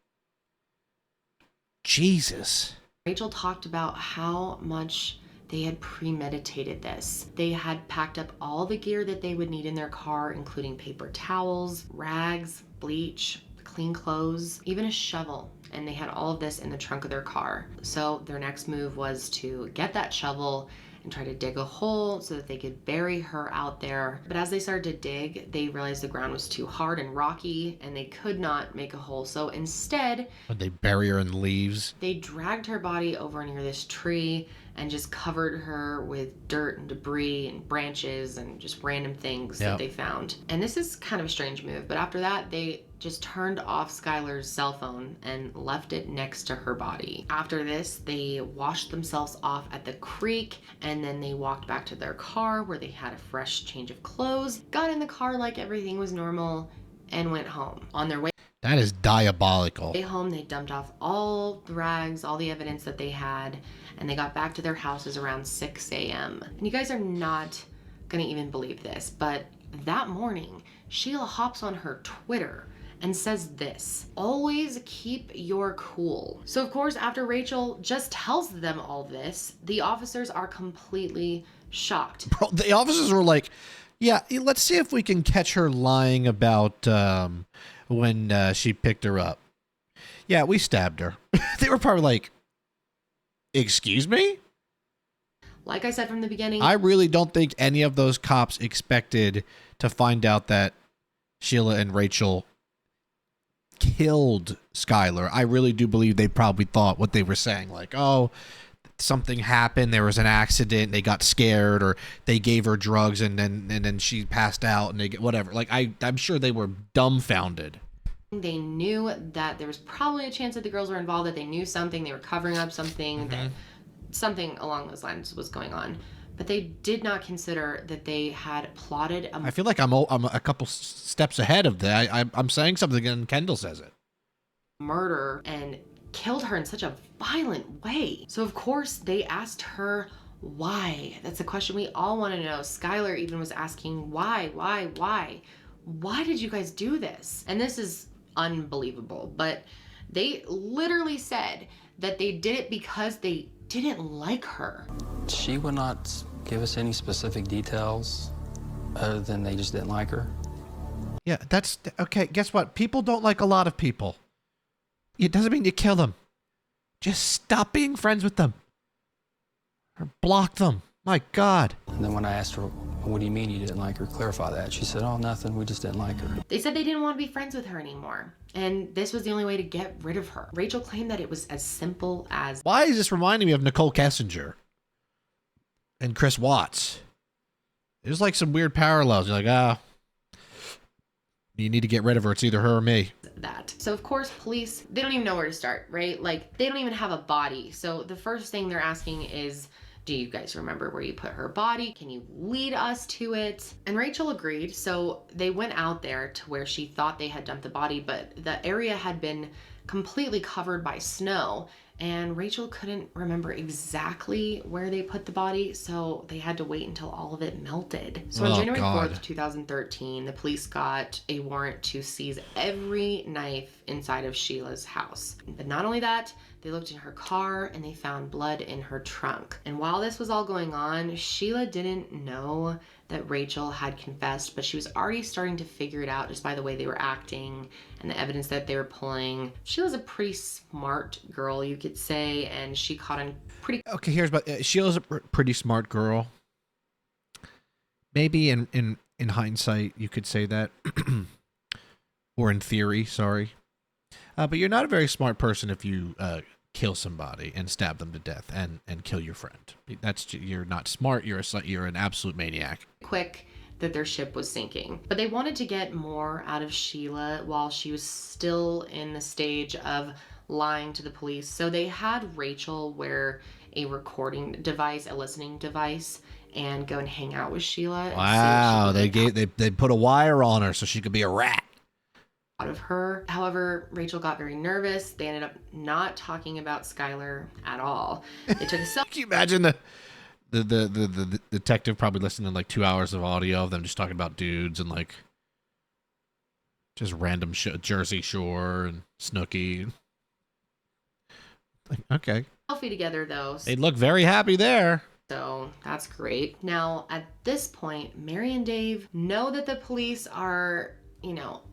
A: Jesus.
B: Rachel talked about how much they had premeditated this. They had packed up all the gear that they would need in their car, including paper towels, rags, bleach, clean clothes, even a shovel. And they had all of this in the trunk of their car. So their next move was to get that shovel and try to dig a hole so that they could bury her out there. But as they started to dig, they realized the ground was too hard and rocky and they could not make a hole. So instead,
A: Would they bury her in leaves?
B: they dragged her body over near this tree and just covered her with dirt and debris and branches and just random things that they found. And this is kind of a strange move, but after that, they just turned off Skylar's cell phone and left it next to her body. After this, they washed themselves off at the creek, and then they walked back to their car where they had a fresh change of clothes, got in the car like everything was normal, and went home. On their way
A: That is diabolical.
B: home, they dumped off all the rags, all the evidence that they had, and they got back to their houses around 6 a.m. And you guys are not gonna even believe this, but that morning, Sheila hops on her Twitter and says this: "Always keep your cool." So of course, after Rachel just tells them all this, the officers are completely shocked.
A: Bro, the officers were like, yeah, let's see if we can catch her lying about when she picked her up. Yeah, we stabbed her. They were probably like, excuse me?
B: Like I said from the beginning,
A: I really don't think any of those cops expected to find out that Sheila and Rachel killed Skylar, I really do believe they probably thought what they were saying, like, oh, something happened, there was an accident, they got scared, or they gave her drugs and then she passed out, and they get whatever. Like, I'm sure they were dumbfounded.
B: They knew that there was probably a chance that the girls were involved, that they knew something, they were covering up something, that something along those lines was going on. But they did not consider that they had plotted a...
A: I feel like I'm a couple steps ahead of that. I'm saying something and Kendall says it.
B: ...murder and killed her in such a violent way. So of course they asked her why. That's a question we all want to know. Skylar even was asking why? Why did you guys do this? And this is unbelievable, but they literally said that they did it because they didn't like her.
I: She would not give us any specific details other than they just didn't like her.
A: Yeah, that's okay. Guess what? People don't like a lot of people. It doesn't mean you kill them. Just stop being friends with them. Or block them. My God.
I: And then when I asked her, what do you mean you didn't like her? Clarify that. She said, oh, nothing. We just didn't like her.
B: They said they didn't want to be friends with her anymore. And this was the only way to get rid of her. Rachel claimed that it was as simple as...
A: Why is this reminding me of Nicole Kessinger and Chris Watts? There's like some weird parallels. You're like, you need to get rid of her. It's either her or me.
B: That. So of course, police, they don't even know where to start, right? Like, they don't even have a body. So the first thing they're asking is, do you guys remember where you put her body? Can you lead us to it? And Rachel agreed. So they went out there to where she thought they had dumped the body, but the area had been completely covered by snow. And Rachel couldn't remember exactly where they put the body, so they had to wait until all of it melted. So on January 4th, 2013, the police got a warrant to seize every knife inside of Sheila's house. But not only that, they looked in her car and they found blood in her trunk. And while this was all going on, Sheila didn't know that Rachel had confessed, but she was already starting to figure it out just by the way they were acting and the evidence that they were pulling. Sheila's a pretty smart girl, you could say, and she caught on pretty...
A: Okay, here's about... Sheila's a pretty smart girl. Maybe in hindsight, you could say that. Or in theory, sorry. But you're not a very smart person if you kill somebody and stab them to death and kill your friend. You're not smart. You're an absolute maniac.
B: Quick that their ship was sinking. But they wanted to get more out of Sheila while she was still in the stage of lying to the police. So they had Rachel wear a recording device, a listening device, and go and hang out with Sheila.
A: Wow, they put a wire on her so she could be a rat.
B: Out of her. However, Rachel got very nervous. They ended up not talking about Skylar at all. They took a selfie.
A: Can you imagine the detective probably listening to like 2 hours of audio of them just talking about dudes and like just random Jersey Shore and Snooki. Like, okay.
B: Selfie together though.
A: They look very happy there.
B: So that's great. Now at this point, Mary and Dave know that the police are,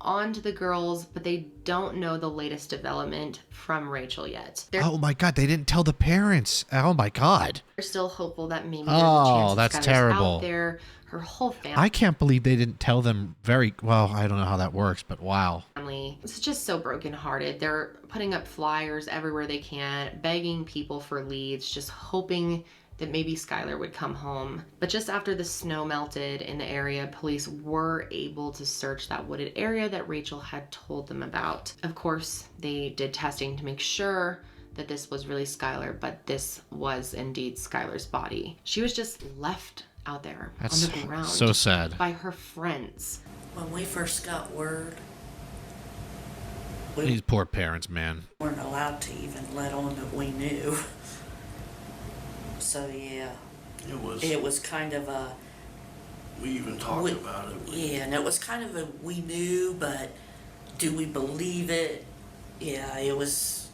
B: on to the girls, but they don't know the latest development from Rachel yet.
A: Oh my God, they didn't tell the parents. Oh my God.
B: They're still hopeful that maybe there's a chance
A: that's
B: Skylar's
A: terrible.
B: out there. Her whole family.
A: I can't believe they didn't tell them well, I don't know how that works, but wow.
B: It's just so brokenhearted. They're putting up flyers everywhere they can, begging people for leads, just hoping that maybe Skylar would come home. But just after the snow melted in the area, police were able to search that wooded area that Rachel had told them about. Of course, they did testing to make sure that this was really Skylar, but this was indeed Skylar's body. She was just left out there on the ground.
A: So sad.
B: By her friends.
J: When we first got word,
A: These poor parents, man.
J: weren't allowed to even let on that we knew. So yeah, it was kind of a...
D: We even talked about it.
J: Yeah, and it was kind of a we knew, but do we believe it? Yeah, it was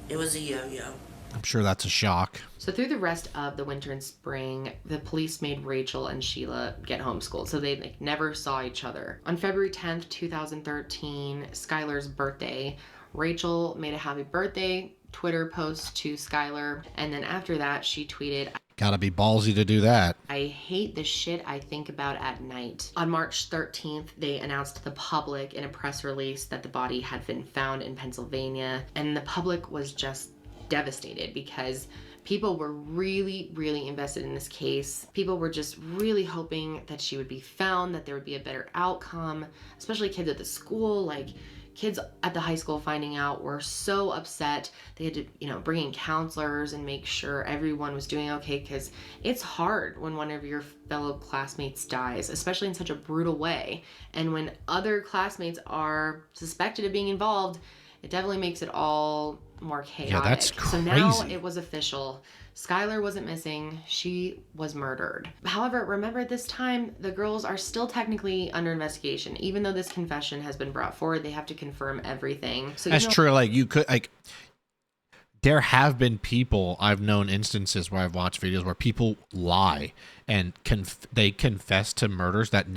J: a yo-yo.
A: I'm sure that's a shock.
B: So through the rest of the winter and spring, the police made Rachel and Sheila get homeschooled, so they never saw each other. On February 10th, 2013, Skylar's birthday, Rachel made a happy birthday Twitter post to Skylar, and then after that she tweeted,
A: Gotta be ballsy to do that.
B: I hate the shit I think about at night. On March 13th, they announced to the public in a press release that the body had been found in Pennsylvania, and the public was just devastated because people were really, really invested in this case. People were just really hoping that she would be found, that there would be a better outcome, especially kids at the school. Like, kids at the high school finding out were so upset. They had to, bring in counselors and make sure everyone was doing okay, because it's hard when one of your fellow classmates dies, especially in such a brutal way. And when other classmates are suspected of being involved, it definitely makes it all more chaotic.
A: Yeah, that's crazy.
B: So now it was official. Skylar wasn't missing. She was murdered. However, remember, at this time, the girls are still technically under investigation. Even though this confession has been brought forward, they have to confirm everything. So
A: that's true. Like, you could, like, there have been people, I've known instances where I've watched videos where people lie and they confess to murders that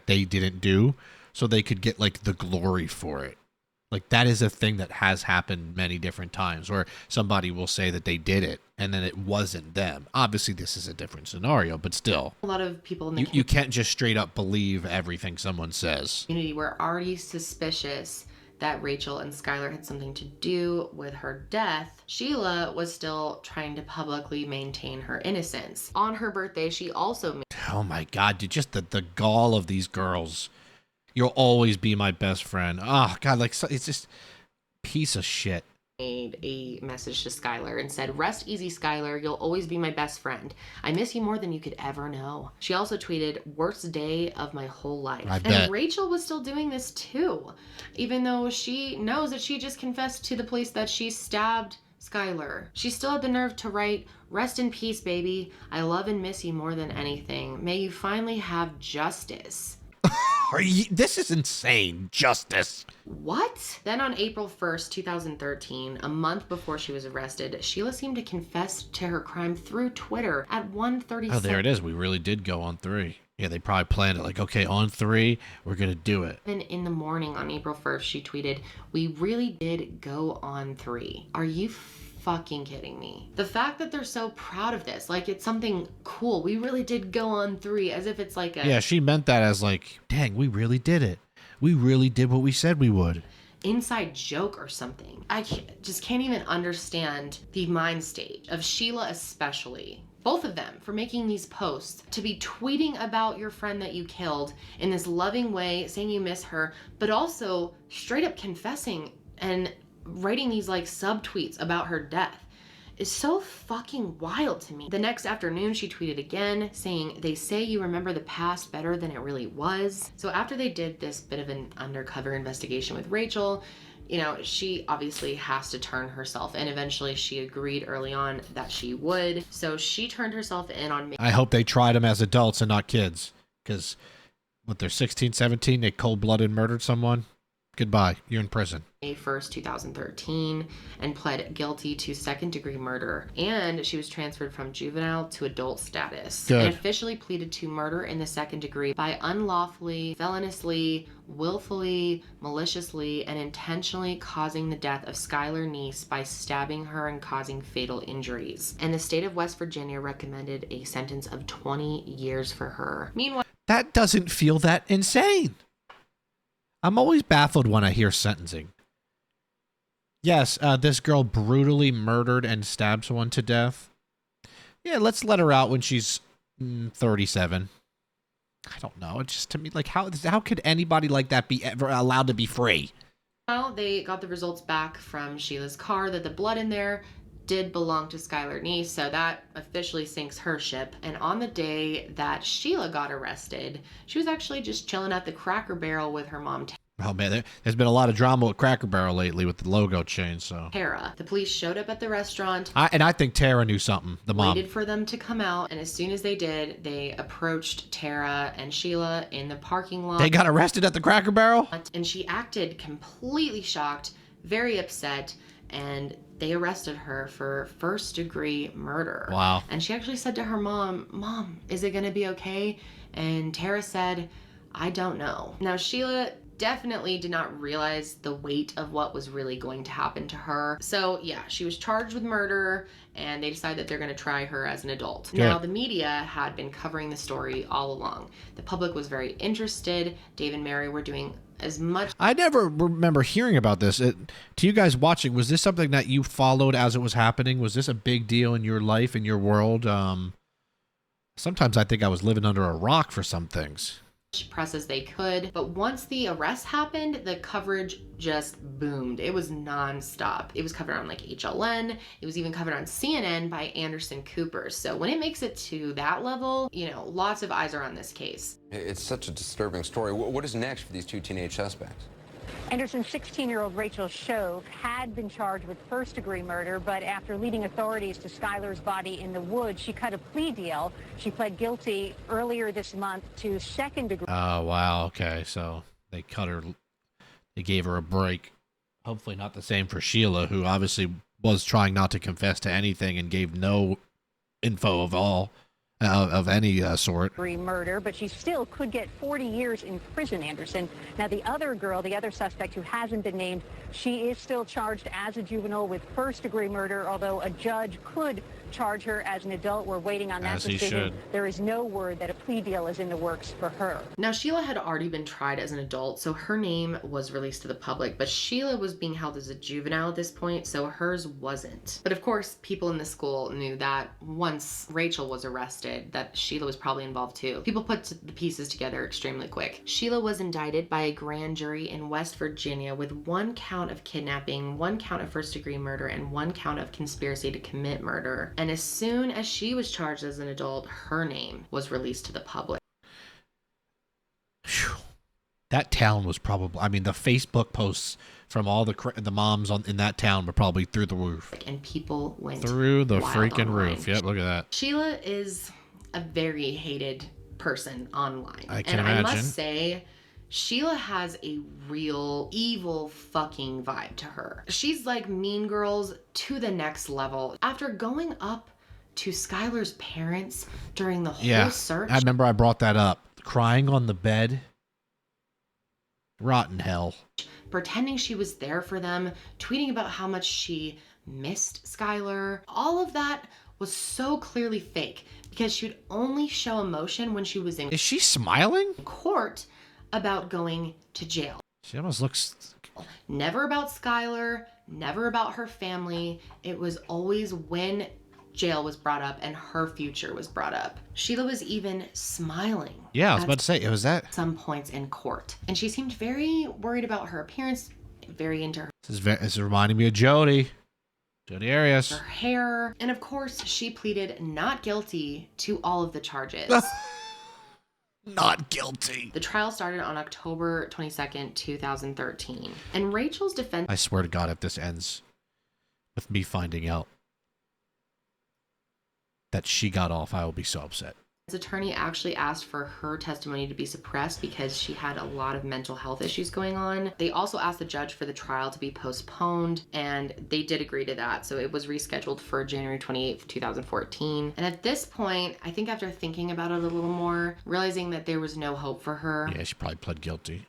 A: they didn't do, so they could get, like, the glory for it. Like, that is a thing that has happened many different times, where somebody will say that they did it and then it wasn't them. Obviously, this is a different scenario, but still.
B: A lot of people in the
A: you can't just straight up believe everything someone says.
B: Community were already suspicious that Rachel and Skylar had something to do with her death. Sheila was still trying to publicly maintain her innocence. On her birthday, she also
A: Oh my God, dude, just the gall of these girls. You'll always be my best friend. Oh, God, like, it's just piece of shit.
B: Made a message to Skylar and said, "Rest easy, Skylar. You'll always be my best friend. I miss you more than you could ever know." She also tweeted, "Worst day of my whole life." And Rachel was still doing this too, even though she knows that she just confessed to the police that she stabbed Skylar. She still had the nerve to write, "Rest in peace, baby. I love and miss you more than anything. May you finally have justice."
A: This is insane. Justice.
B: What? Then on April 1st, 2013, a month before she was arrested, Sheila seemed to confess to her crime through Twitter at 1:37.
A: Oh, there it is. We really did go on 3. Yeah, they probably planned it like, okay, on 3, we're going to do it.
B: Then in the morning on April 1st, she tweeted, "We really did go on 3. Are you fucking kidding me?" The fact that they're so proud of this, like it's something cool. We really did go on 3, as if it's like a...
A: Yeah, she meant that as like, dang, we really did it. We really did what we said we would.
B: Inside joke or something. I just can't even understand the mind state of Sheila, especially. Both of them, for making these posts, to be tweeting about your friend that you killed in this loving way, saying you miss her, but also straight up confessing and writing these like subtweets about her death is so fucking wild to me. The next afternoon, she tweeted again saying, "They say you remember the past better than it really was." So after they did this bit of an undercover investigation with Rachel, she obviously has to turn herself in. Eventually, she agreed early on that she would. So she turned herself in on...
A: I hope they tried them as adults and not kids. Because when they're 16, 17, they cold-blooded murdered someone. Goodbye. You're in prison.
B: May 1st, 2013, and pled guilty to second-degree murder. And she was transferred from juvenile to adult status.
A: Good.
B: And officially pleaded to murder in the second degree by unlawfully, feloniously, willfully, maliciously, and intentionally causing the death of Skylar Neese by stabbing her and causing fatal injuries. And the state of West Virginia recommended a sentence of 20 years for her. Meanwhile...
A: That doesn't feel that insane. I'm always baffled when I hear sentencing. Yes, this girl brutally murdered and stabbed someone to death. Yeah, let's let her out when she's 37. I don't know. It's just, to me, like, how could anybody like that be ever allowed to be free?
B: Well, they got the results back from Sheila's car that the blood in there did belong to Skylar Neese, so that officially sinks her ship. And on the day that Sheila got arrested, she was actually just chilling at the Cracker Barrel with her mom,
A: Oh man, there's been a lot of drama with Cracker Barrel lately with the logo change. So
B: Tara. The police showed up at the restaurant.
A: I think Tara knew something. The mom
B: waited for them to come out, and as soon as they did, they approached Tara and Sheila in the parking lot.
A: They got arrested at the Cracker Barrel,
B: and she acted completely shocked, very upset, and they arrested her for first-degree murder.
A: Wow.
B: And she actually said to her mom, "Mom, is it going to be okay?" And Tara said, "I don't know." Now, Sheila definitely did not realize the weight of what was really going to happen to her. So yeah, she was charged with murder, and they decided that they're going to try her as an adult. Now, the media had been covering the story all along. The public was very interested. Dave and Mary were doing as much.
A: I never remember hearing about this. To you guys watching, was this something that you followed as it was happening? Was this a big deal in your life, in your world? Sometimes I think I was living under a rock for some things.
B: Press as they could, but once the arrest happened, the coverage just boomed. It was nonstop. It was covered on like HLN. It was even covered on CNN by Anderson Cooper. So when it makes it to that level, you know, lots of eyes are on this case.
K: It's such a disturbing story. What is next for these two teenage suspects?
L: Anderson's 16-year-old Rachel Shove had been charged with first-degree murder, but after leading authorities to Skylar's body in the woods, she cut a plea deal. She pled guilty earlier this month to second-degree.
A: Oh, wow. Okay, so they cut her. They gave her a break. Hopefully not the same for Sheila, who obviously was trying not to confess to anything and gave no info of any sort.
L: Murder, but she still could get 40 years in prison, Anderson. Now, the other girl, the other suspect who hasn't been named, she is still charged as a juvenile with first-degree murder, although a judge could charge her as an adult. We're waiting on that decision. There is no word that a plea deal is in the works for her.
B: Now, Sheila had already been tried as an adult, so her name was released to the public, but Sheila was being held as a juvenile at this point, so hers wasn't. But of course, people in the school knew that once Rachel was arrested, that Sheila was probably involved too. People put the pieces together extremely quick. Sheila was indicted by a grand jury in West Virginia with 1 count of kidnapping, 1 count of first-degree murder, and 1 count of conspiracy to commit murder. And as soon as she was charged as an adult, her name was released to the public.
A: Whew. That town was probably, I mean, the Facebook posts from all the moms in that town were probably through the roof.
B: And people went
A: through the
B: wild
A: freaking
B: online.
A: roof. Yep, look at that.
B: Sheila is a very hated person online.
A: I can imagine.
B: I must say, Sheila has a real evil fucking vibe to her. She's like Mean Girls to the next level. After going up to Skylar's parents during the whole search.
A: I remember I brought that up. Crying on the bed. Rotten hell.
B: Pretending she was there for them, tweeting about how much she missed Skylar. All of that was so clearly fake because she would only show emotion when she was in
A: Is she smiling?
B: court about going to jail.
A: She almost looks...
B: Never about Skylar, never about her family. It was always when jail was brought up and her future was brought up. Sheila was even smiling.
A: Yeah, I was about to say, it was that.
B: Some points in court. And she seemed very worried about her appearance, very into her.
A: This is reminding me of Jody. Jody Arias.
B: Her hair. And of course, she pleaded not guilty to all of the charges.
A: Not guilty.
B: The trial started on October 22nd, 2013. And Rachel's defense...
A: I swear to God, if this ends with me finding out that she got off, I will be so upset.
B: His attorney actually asked for her testimony to be suppressed because she had a lot of mental health issues going on. They also asked the judge for the trial to be postponed, and they did agree to that. So it was rescheduled for January 28th, 2014. And at this point, I think after thinking about it a little more, realizing that there was no hope for her.
A: Yeah, she probably pled guilty.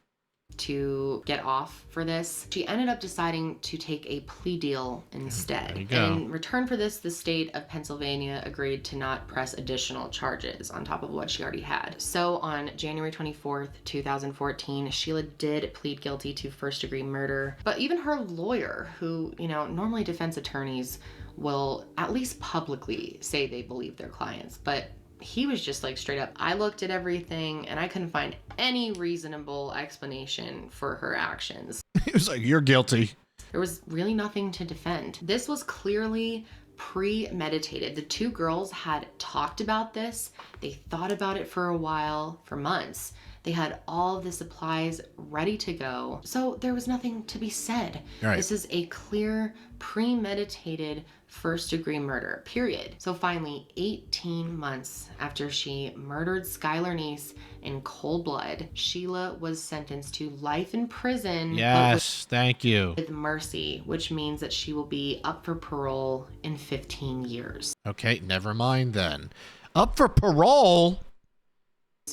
B: To get off for this, she ended up deciding to take a plea deal instead. In return for this, the state of Pennsylvania agreed to not press additional charges on top of what she already had. So on January 24th, 2014, Sheila did plead guilty to first-degree murder. But even her lawyer, who, you know, normally defense attorneys will at least publicly say they believe their clients, but he was just like straight up, I looked at everything and I couldn't find any reasonable explanation for her actions.
A: He was like, you're guilty.
B: There was really nothing to defend. This was clearly premeditated. The two girls had talked about this. They thought about it for a while, for months. They had all of the supplies ready to go. So there was nothing to be said.
A: Right.
B: This is a clear, premeditated first-degree murder, period. So finally, 18 months after she murdered Skylar Neese in cold blood, Sheila was sentenced to life in prison.
A: Yes, thank you.
B: With mercy, which means that she will be up for parole in 15 years.
A: Okay, never mind then. Up for parole?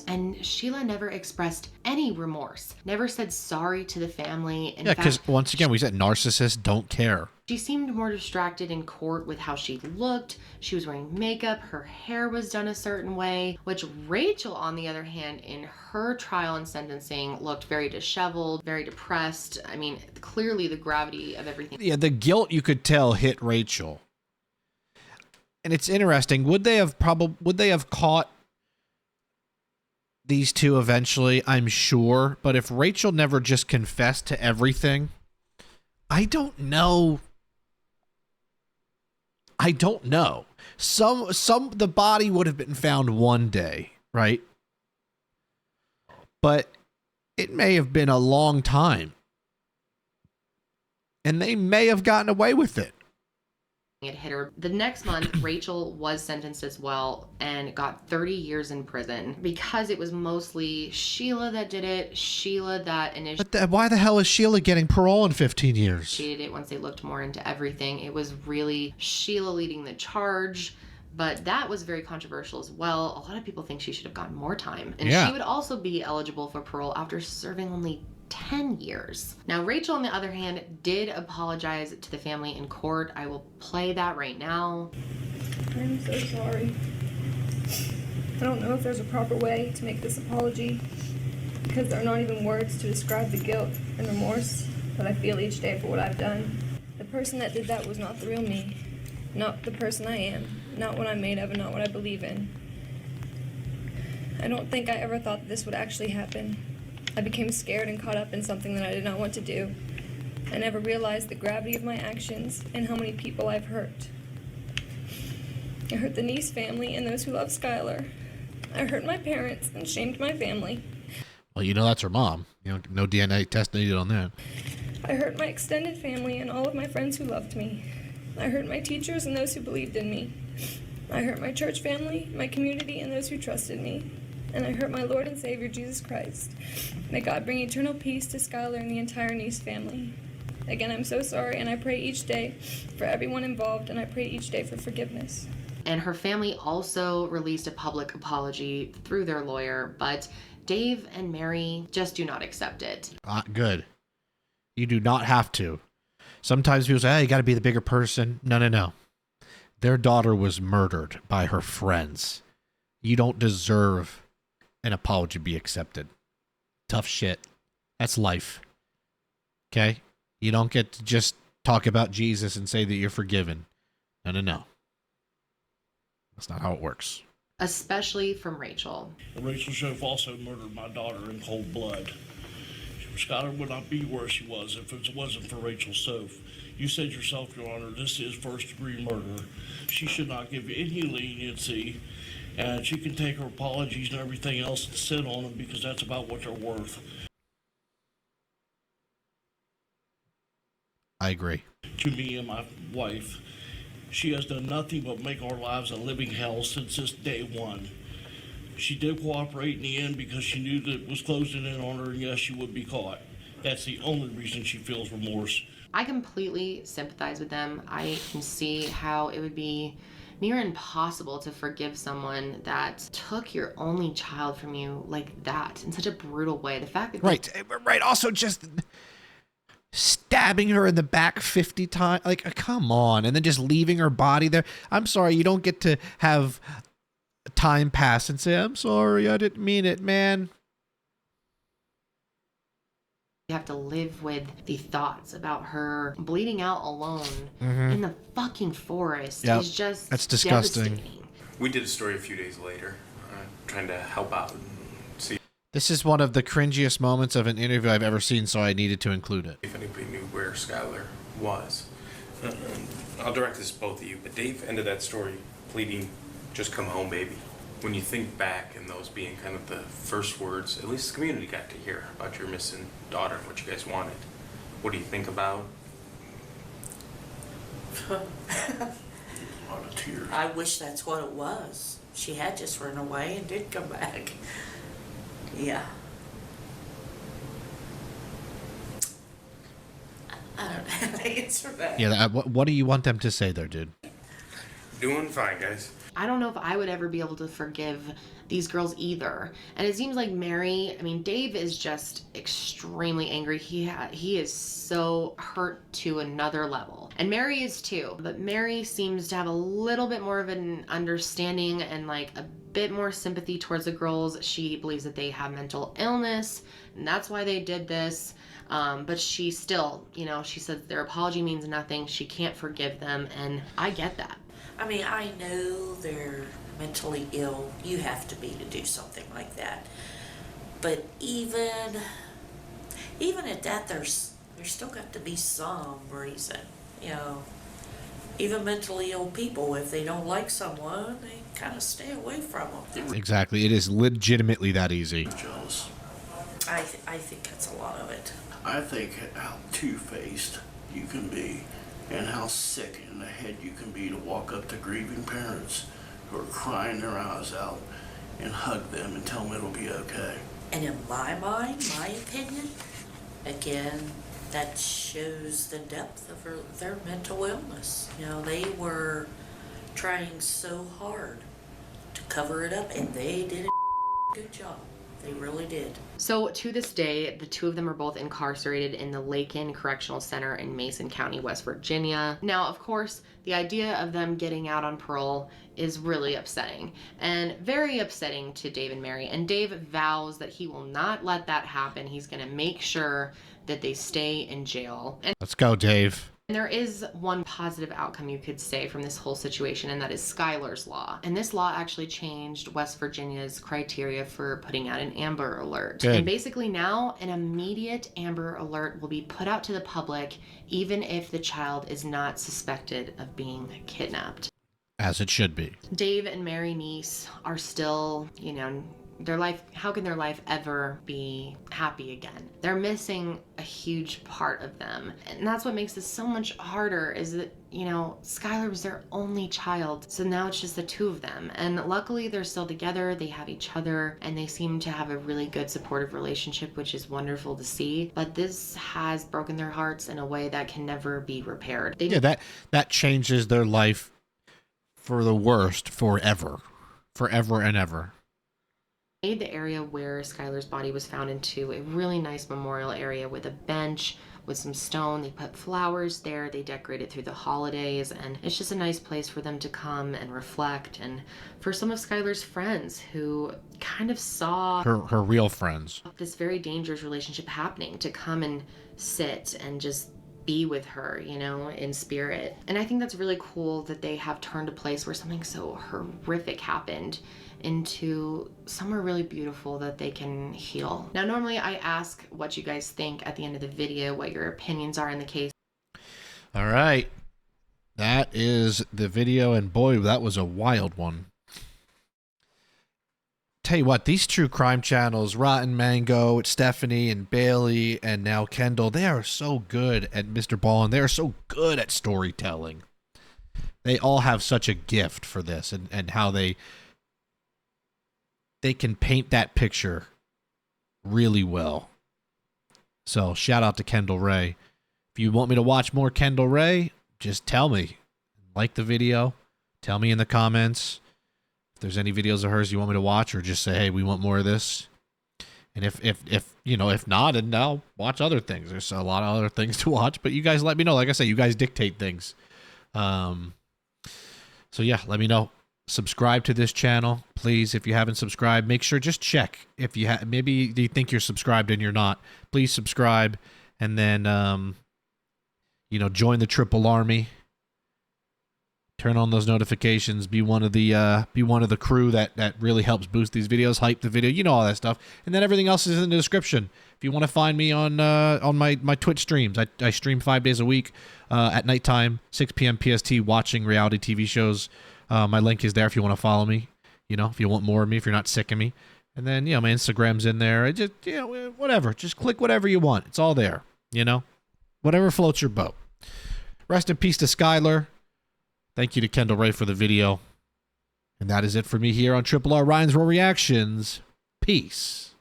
B: And Sheila never expressed any remorse, never said sorry to the family. In
A: Yeah, because
B: fact,
A: once again, we said narcissists don't care.
B: she seemed more distracted in court with how she looked. She was wearing makeup, her hair was done a certain way, which Rachel, on the other hand, in her trial and sentencing, looked very disheveled, very depressed. I mean, clearly the gravity of everything.
A: Yeah, the guilt you could tell hit Rachel. And it's interesting. Would they have caught these two eventually? I'm sure. But if Rachel never just confessed to everything, I don't know. The body would have been found one day, right? But it may have been a long time. And they may have gotten away with it.
B: It hit her. The next month, Rachel was sentenced as well and got 30 years in prison because it was mostly Sheila that did it. Sheila that initially...
A: But why the hell is Sheila getting parole in 15 years?
B: She did it once they looked more into everything. It was really Sheila leading the charge, but that was very controversial as well. A lot of people think she should have gotten more time. And she would also be eligible for parole after serving only 10 years. Now, Rachel, on the other hand, did apologize to the family in court. I will play that right now.
M: I'm so sorry. I don't know if there's a proper way to make this apology because there are not even words to describe the guilt and remorse that I feel each day for what I've done. The person that did that was not the real me, not the person I am, not what I'm made of, and not what I believe in. I don't think I ever thought that this would actually happen. I became scared and caught up in something that I did not want to do. I never realized the gravity of my actions and how many people I've hurt. I hurt the Neese family and those who love Skylar. I hurt my parents and shamed my family.
A: Well, you know that's her mom. You know, no DNA test needed on that.
M: I hurt my extended family and all of my friends who loved me. I hurt my teachers and those who believed in me. I hurt my church family, my community, and those who trusted me. And I hurt my Lord and Savior, Jesus Christ. May God bring eternal peace to Skylar and the entire Neese family. Again, I'm so sorry, and I pray each day for everyone involved, and I pray each day for forgiveness.
B: And her family also released a public apology through their lawyer, but Dave and Mary just do not accept it.
A: Good. You do not have to. Sometimes people say, hey, you got to be the bigger person. No. Their daughter was murdered by her friends. You don't deserve an apology be accepted. Tough shit. That's life. Okay? You don't get to just talk about Jesus and say that you're forgiven. No. That's not how it works.
B: Especially from Rachel.
D: Rachel Schoaf also murdered my daughter in cold blood. Skylar would not be where she was if it wasn't for Rachel Schoaf. You said yourself, Your Honor, this is first-degree murder. She should not give any leniency, and she can take her apologies and everything else and sit on them because that's about what they're worth.
A: I agree.
D: To me and my wife, she has done nothing but make our lives a living hell since this day one. She did cooperate in the end because she knew that it was closing in on her, and yes, she would be caught. That's the only reason she feels remorse.
B: I completely sympathize with them. I can see how it would be near impossible to forgive someone that took your only child from you like that in such a brutal way. The fact that
A: right. Also, just stabbing her in the back 50 times. Like, come on. And then just leaving her body there. I'm sorry, you don't get to have time pass and say, I'm sorry, I didn't mean it, man.
B: you have to live with the thoughts about her bleeding out alone in the fucking forest.
A: Yep.
B: Is just
A: that's disgusting.
N: We did a story a few days later, trying to help out and see
A: This is one of the cringiest moments of an interview I've ever seen, so I needed to include it.
N: if anybody knew where Skylar was. I'll direct this to both of you, but Dave ended that story pleading, just come home, baby. When you think back and those being kind of the first words, at least the community got to hear about your missing daughter and what you guys wanted. What do you think about?
D: A lot of tears.
J: I wish that's what it was. She had just run away and did come back. Yeah. I don't have an answer for that.
A: Yeah, what do you want them to say there, dude?
N: Doing fine, guys.
B: I don't know if I would ever be able to forgive these girls either. And it seems like Mary, I mean, Dave is just extremely angry. He is so hurt to another level. And Mary is too. But Mary seems to have a little bit more of an understanding and like a bit more sympathy towards the girls. She believes that they have mental illness and that's why they did this. But she still, you know, she says their apology means nothing. She can't forgive them, and I get that.
J: I mean, I know they're mentally ill. You have to be to do something like that. But even at that, there's still got to be some reason. You know, even mentally ill people, if they don't like someone, they kind of stay away from them.
A: Exactly. It is legitimately that easy.
O: Jealous.
J: I think that's a lot of it.
O: I think how two-faced you can be and how sick in the head you can be to walk up to grieving parents who are crying their eyes out and hug them and tell them it'll be okay.
J: And in my mind, my opinion, again, that shows the depth of their mental illness. You know, they were trying so hard to cover it up, and they did a good job. They really did.
B: So to this day, the two of them are both incarcerated in the Lakin Correctional Center in Mason County, West Virginia. Now, of course, the idea of them getting out on parole is really upsetting and very upsetting to Dave and Mary. And Dave vows that he will not let that happen. He's going to make sure that they stay in jail. And
A: Let's go, Dave.
B: there is one positive outcome you could say from this whole situation, and that is Skylar's Law. And this law actually changed West Virginia's criteria for putting out an Amber Alert.
A: Good.
B: And basically now an immediate Amber Alert will be put out to the public even if the child is not suspected of being kidnapped.
A: As it should be.
B: Dave and Mary Neese are still, you know, their life, how can their life ever be happy again? They're missing a huge part of them. And that's what makes this so much harder, is that, you know, Skylar was their only child. So now it's just the two of them. And luckily they're still together, they have each other, and they seem to have a really good supportive relationship, which is wonderful to see. But this has broken their hearts in a way that can never be repaired.
A: Yeah, that changes their life for the worst forever. Forever and ever.
B: Made the area where Skylar's body was found into a really nice memorial area with a bench with some stone. They put flowers there, they decorated through the holidays, and it's just a nice place for them to come and reflect. And for some of Skylar's friends who kind of saw
A: Her real friends.
B: this very dangerous relationship happening, to come and sit and just be with her, you know, in spirit. And I think that's really cool that they have turned a place where something so horrific happened into somewhere really beautiful that they can heal. Now, normally I ask what you guys think at the end of the video, what your opinions are in the case.
A: All right. That is the video, and boy, that was a wild one. Tell you what, these true crime channels, Rotten Mango, Stephanie and Bailey, and now Kendall, they are so good at Mr. Ballin. They are so good at storytelling. They all have such a gift for this, and how they can paint that picture really well. So shout out to Kendall Rae. If you want me to watch more Kendall Rae, just tell me. Like the video. Tell me in the comments if there's any videos of hers you want me to watch, or just say, hey, we want more of this. And if you know, if not, then I'll watch other things. There's a lot of other things to watch, but you guys let me know. Like I said, you guys dictate things. So yeah, let me know. Subscribe to this channel, please. If you haven't subscribed, make sure, just check if you maybe you think you're subscribed and you're not. Please subscribe, and then you know, join the Triple Army. Turn on those notifications. Be one of the crew that really helps boost these videos, hype the video, you know, all that stuff. And then everything else is in the description. If you want to find me on my Twitch streams, I stream 5 days a week at nighttime, 6 p.m. PST, watching reality TV shows. My link is there if you want to follow me. You know, if you want more of me, if you're not sick of me. And then, you know, my Instagram's in there. I just, you know, whatever. Just click whatever you want. It's all there. You know, whatever floats your boat. Rest in peace to Skylar. Thank you to Kendall Rae for the video. And that is it for me here on Triple R Ryan's Raw Reactions. Peace.